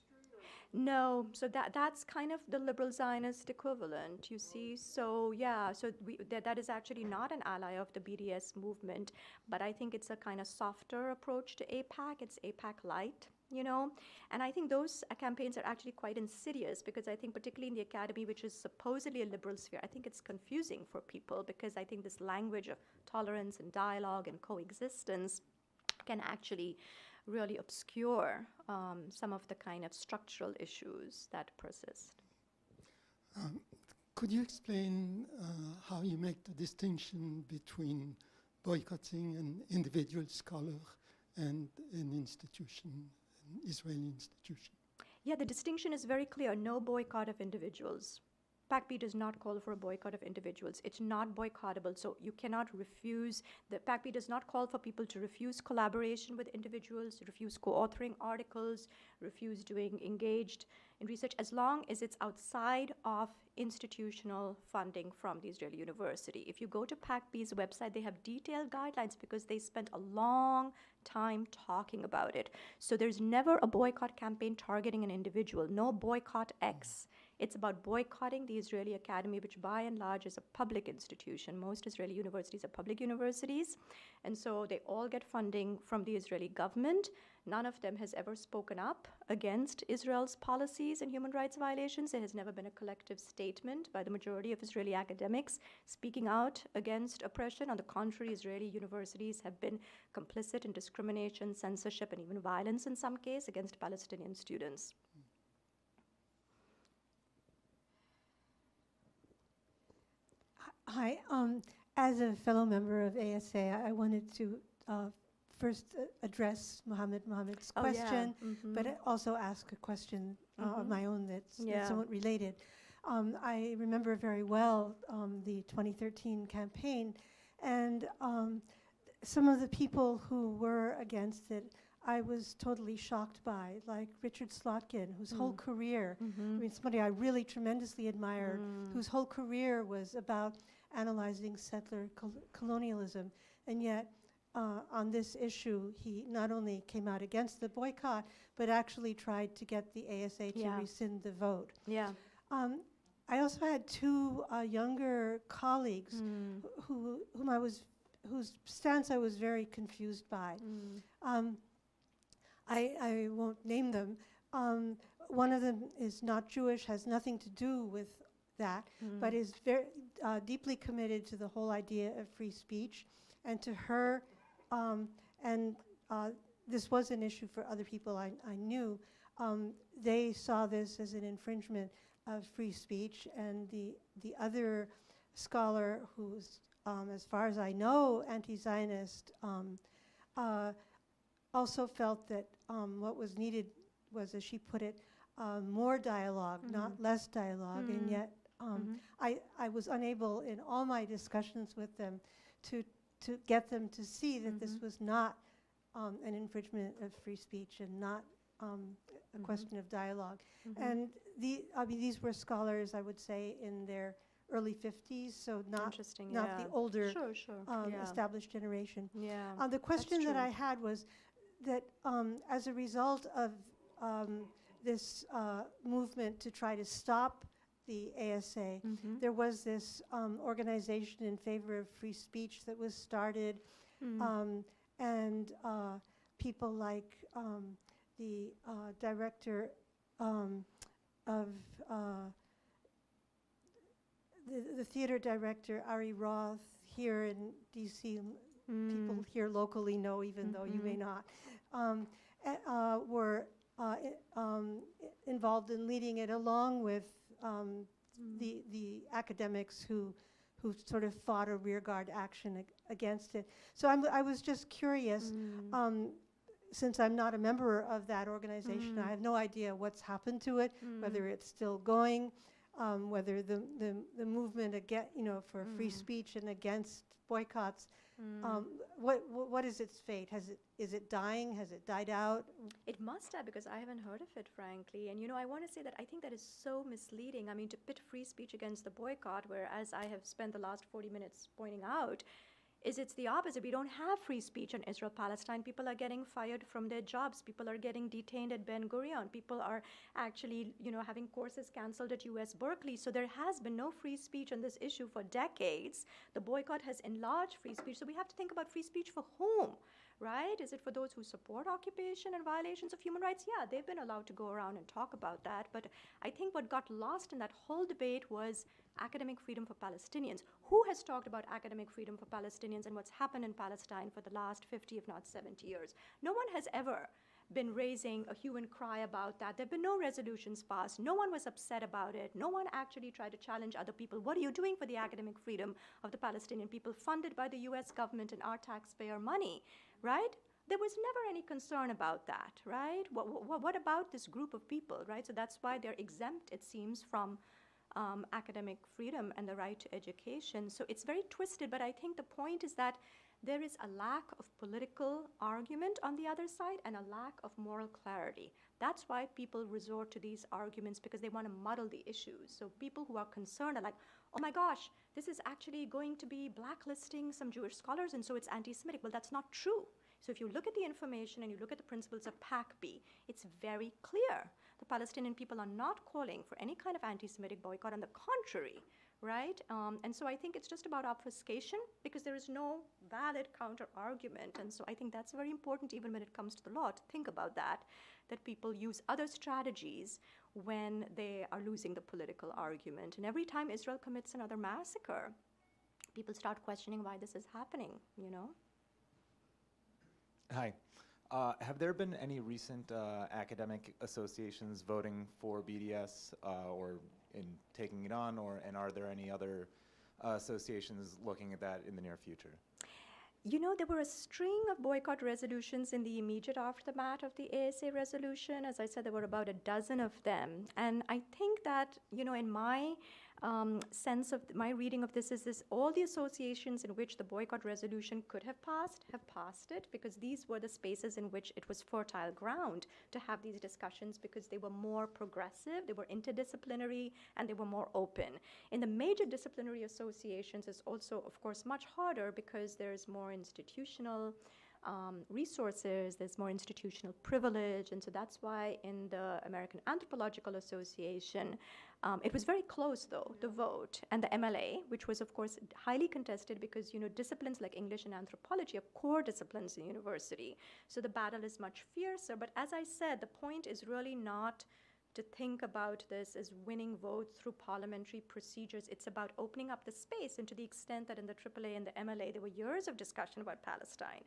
No, so that's kind of the liberal Zionist equivalent, you see. So yeah, so that is actually not an ally of the BDS movement, but I think it's a kind of softer approach to AIPAC. It's AIPAC light, you know. And I think those campaigns are actually quite insidious because I think particularly in the academy, which is supposedly a liberal sphere, I think it's confusing for people because I think this language of tolerance and dialogue and coexistence can actually really obscure some of the kind of structural issues that persist. Could you explain how you make the distinction between boycotting an individual scholar and an institution, an Israeli institution? Yeah, the distinction is very clear. No boycott of individuals. PACB does not call for a boycott of individuals. It's not boycottable, so you cannot refuse. The PACB does not call for people to refuse collaboration with individuals, refuse co-authoring articles, refuse doing engaged in research, as long as it's outside of institutional funding from the Israeli University. If you go to PACB's website, they have detailed guidelines because they spent a long time talking about it. So there's never a boycott campaign targeting an individual, no boycott X. It's about boycotting the Israeli Academy, which by and large is a public institution. Most Israeli universities are public universities, and so they all get funding from the Israeli government. None of them has ever spoken up against Israel's policies and human rights violations. There has never been a collective statement by the majority of Israeli academics speaking out against oppression. On the contrary, Israeli universities have been complicit in discrimination, censorship, and even violence in some cases against Palestinian students. Hi, as a fellow member of ASA, I wanted to first address Mohammed's question, but also ask a question of my own that's somewhat related. I remember very well the 2013 campaign, and some of the people who were against it, I was totally shocked by, like Richard Slotkin, whose whole career, I mean, somebody I really tremendously admired, whose whole career was about analyzing settler colonialism, and yet on this issue, he not only came out against the boycott, but actually tried to get the ASA to rescind the vote. Yeah. I also had two younger colleagues whose stance I was very confused by. I won't name them. One of them is not Jewish, has nothing to do with that, but is very deeply committed to the whole idea of free speech. And to her, and this was an issue for other people I knew, they saw this as an infringement of free speech. And the other scholar who's, as far as I know, anti-Zionist, also felt that what was needed was, as she put it, more dialogue, not less dialogue. And yet I was unable in all my discussions with them to get them to see that this was not an infringement of free speech and not a question of dialogue. And I mean, these were scholars, I would say, in their early 50s, so not the older established generation. Yeah. The question that I had was, that as a result of this movement to try to stop the ASA, there was this organization in favor of free speech that was started, and people like the director of the theater director, Ari Roth, here in D.C., people here locally know, even though you may not, were involved in leading it, along with the academics who sort of fought a rearguard action against it. So I was just curious, since I'm not a member of that organization, I have no idea what's happened to it, whether it's still going, whether the movement for free speech and against boycotts, what is its fate? Is it dying? Has it died out? It must have, because I haven't heard of it, frankly. And I want to say that I think that is so misleading. I mean, to pit free speech against the boycott, whereas I have spent the last 40 minutes pointing out, it's the opposite. We don't have free speech on Israel-Palestine. People are getting fired from their jobs. People are getting detained at Ben Gurion. People are actually, having courses canceled at US Berkeley. So there has been no free speech on this issue for decades. The boycott has enlarged free speech. So we have to think about free speech for whom, right? Is it for those who support occupation and violations of human rights? Yeah, they've been allowed to go around and talk about that. But I think what got lost in that whole debate was academic freedom for Palestinians. Who has talked about academic freedom for Palestinians and what's happened in Palestine for the last 50, if not 70 years? No one has ever been raising a hue and cry about that. There have been no resolutions passed. No one was upset about it. No one actually tried to challenge other people. What are you doing for the academic freedom of the Palestinian people funded by the US government and our taxpayer money, right? There was never any concern about that, right? What about this group of people, right? So that's why they're exempt, it seems, from academic freedom and the right to education. So it's very twisted, but I think the point is that there is a lack of political argument on the other side and a lack of moral clarity. That's why people resort to these arguments, because they want to muddle the issues. So people who are concerned are like, oh my gosh, this is actually going to be blacklisting some Jewish scholars, and so it's anti-Semitic. Well, that's not true. So if you look at the information and you look at the principles of PACB, it's very clear. The Palestinian people are not calling for any kind of anti-Semitic boycott. On the contrary, right? And so I think it's just about obfuscation, because there is no valid counter-argument. And so I think that's very important, even when it comes to the law, to think about that people use other strategies when they are losing the political argument. And every time Israel commits another massacre, people start questioning why this is happening, Hi. Have there been any recent academic associations voting for BDS or in taking it on, and are there any other associations looking at that in the near future? There were a string of boycott resolutions in the immediate aftermath of the ASA resolution. As I said, there were about a dozen of them. And I think that, in my sense of my reading of this is all the associations in which the boycott resolution could have passed it, because these were the spaces in which it was fertile ground to have these discussions, because they were more progressive, they were interdisciplinary, and they were more open. In the major disciplinary associations, it's also, of course, much harder, because there's more institutional resources, there's more institutional privilege, and so that's why in the American Anthropological Association, it was very close, though, the vote. And the MLA, which was, of course, highly contested, because, disciplines like English and anthropology are core disciplines in university. So the battle is much fiercer. But as I said, the point is really not to think about this as winning votes through parliamentary procedures. It's about opening up the space. And to the extent that in the AAA and the MLA, there were years of discussion about Palestine.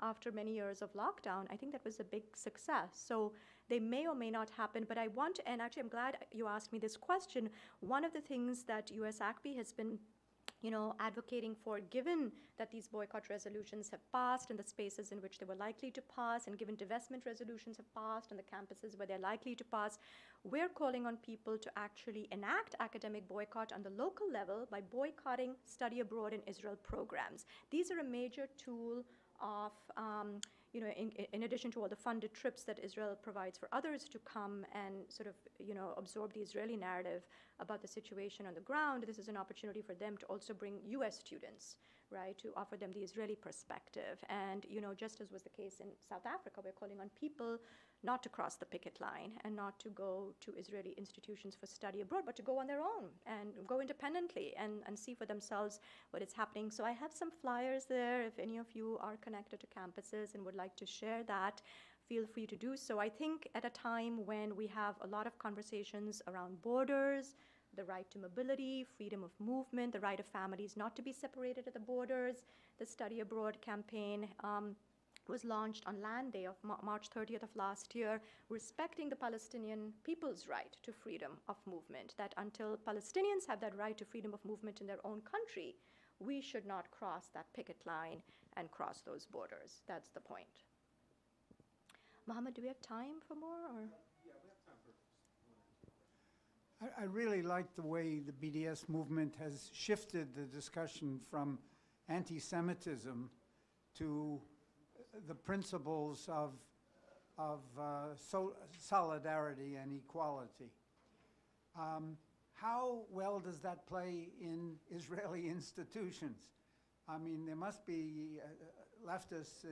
After many years of lockdown, I think that was a big success. So they may or may not happen, but I want to, and actually I'm glad you asked me this question. One of the things that US ACB has been advocating for, given that these boycott resolutions have passed in the spaces in which they were likely to pass, and given divestment resolutions have passed on the campuses where they're likely to pass, we're calling on people to actually enact academic boycott on the local level by boycotting study abroad in Israel programs. These are a major tool of, in addition to all the funded trips that Israel provides for others to come and sort of, absorb the Israeli narrative about the situation on the ground, this is an opportunity for them to also bring US students, right, to offer them the Israeli perspective. And, you know, just as was the case in South Africa, we're calling on people not to cross the picket line and not to go to Israeli institutions for study abroad, but to go on their own and go independently and see for themselves what is happening. So I have some flyers there. If any of you are connected to campuses and would like to share that, feel free to do so. I think at a time when we have a lot of conversations around borders, the right to mobility, freedom of movement, the right of families not to be separated at the borders, the Study Abroad campaign was launched on Land Day of March 30th of last year, respecting the Palestinian people's right to freedom of movement, that until Palestinians have that right to freedom of movement in their own country, we should not cross that picket line and cross those borders. That's the point. Mohammed, do we have time for more? Or? Yeah, we have time for I really like the way the BDS movement has shifted the discussion from anti-Semitism to the principles of solidarity and equality. How well does that play in Israeli institutions? I mean, there must be leftists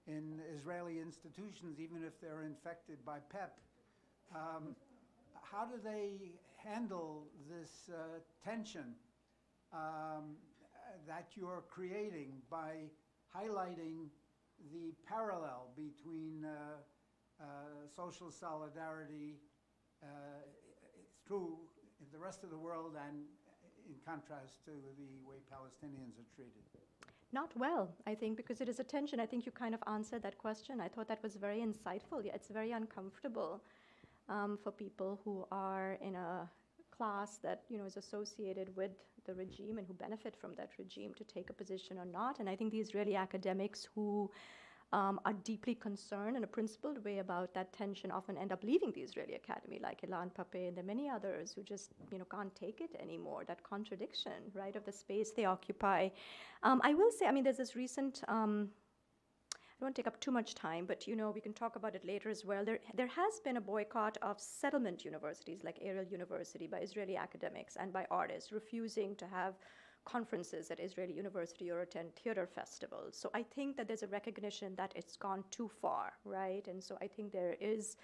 in Israeli institutions, even if they're infected by PEP. How do they handle this tension that you're creating by highlighting the parallel between social solidarity through the rest of the world and in contrast to the way Palestinians are treated? Not well, I think, because it is a tension. I think you kind of answered that question. I thought that was very insightful. Yeah, it's very uncomfortable for people who are in a class that, you know, is associated with the regime and who benefit from that regime to take a position or not. And I think the Israeli academics who are deeply concerned in a principled way about that tension often end up leaving the Israeli academy, like Ilan Pape and there are many others who just, you know, can't take it anymore, that contradiction, right, of the space they occupy. I will say, I mean, there's this recent, I don't want to take up too much time, but, you know, we can talk about it later as well. There has been a boycott of settlement universities like Imperial University by Israeli academics and by artists refusing to have conferences at Israeli University or attend theater festivals. So I think that there's a recognition that it's gone too far, right? And so I think there is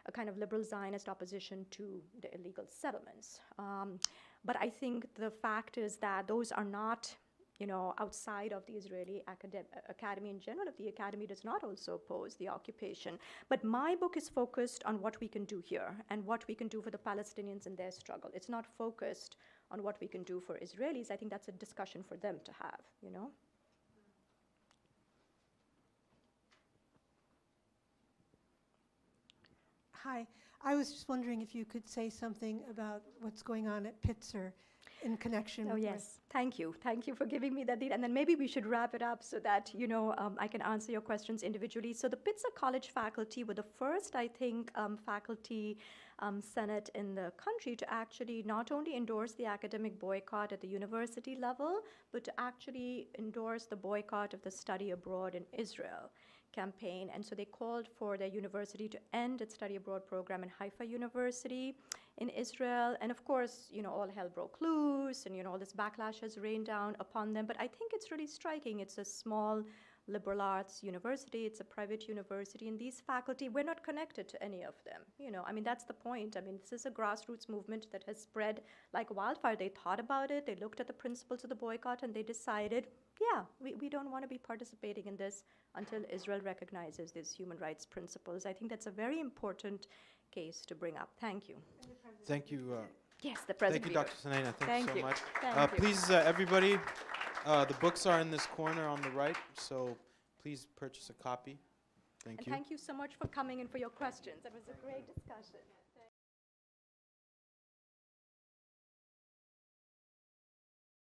a kind of liberal Zionist opposition to the illegal settlements. But I think the fact is that those are not, you know, outside of the Israeli academy in general. If the academy does not also oppose the occupation. But my book is focused on what we can do here and what we can do for the Palestinians in their struggle. It's not focused on what we can do for Israelis. I think that's a discussion for them to have, you know? Hi, I was just wondering if you could say something about what's going on at Pitzer in connection with... Yes, thank you. Thank you for giving me that lead. And then maybe we should wrap it up so that, you know, I can answer your questions individually. So the Pitzer College faculty were the first, I think, faculty senate in the country to actually not only endorse the academic boycott at the university level, but to actually endorse the boycott of the study abroad in Israel campaign. And so they called for their university to end its study abroad program in Haifa University in Israel. And of course, you know, all hell broke loose and, you know, all this backlash has rained down upon them. But I think it's really striking. It's a small liberal arts university, it's a private university, and these faculty, we're not connected to any of them. You know, I mean, that's the point. I mean, this is a grassroots movement that has spread like wildfire. They thought about it, they looked at the principles of the boycott, and they decided, yeah, we don't want to be participating in this until Israel recognizes these human rights principles. I think that's a very important case to bring up. Thank you. Thank you. Yes, the president. Thank you, Dr. Sunaina. Thank you so much. Thank you. Please, everybody, the books are in this corner on the right, so please purchase a copy. Thank you. And thank you so much for coming and for your questions. It was a great discussion.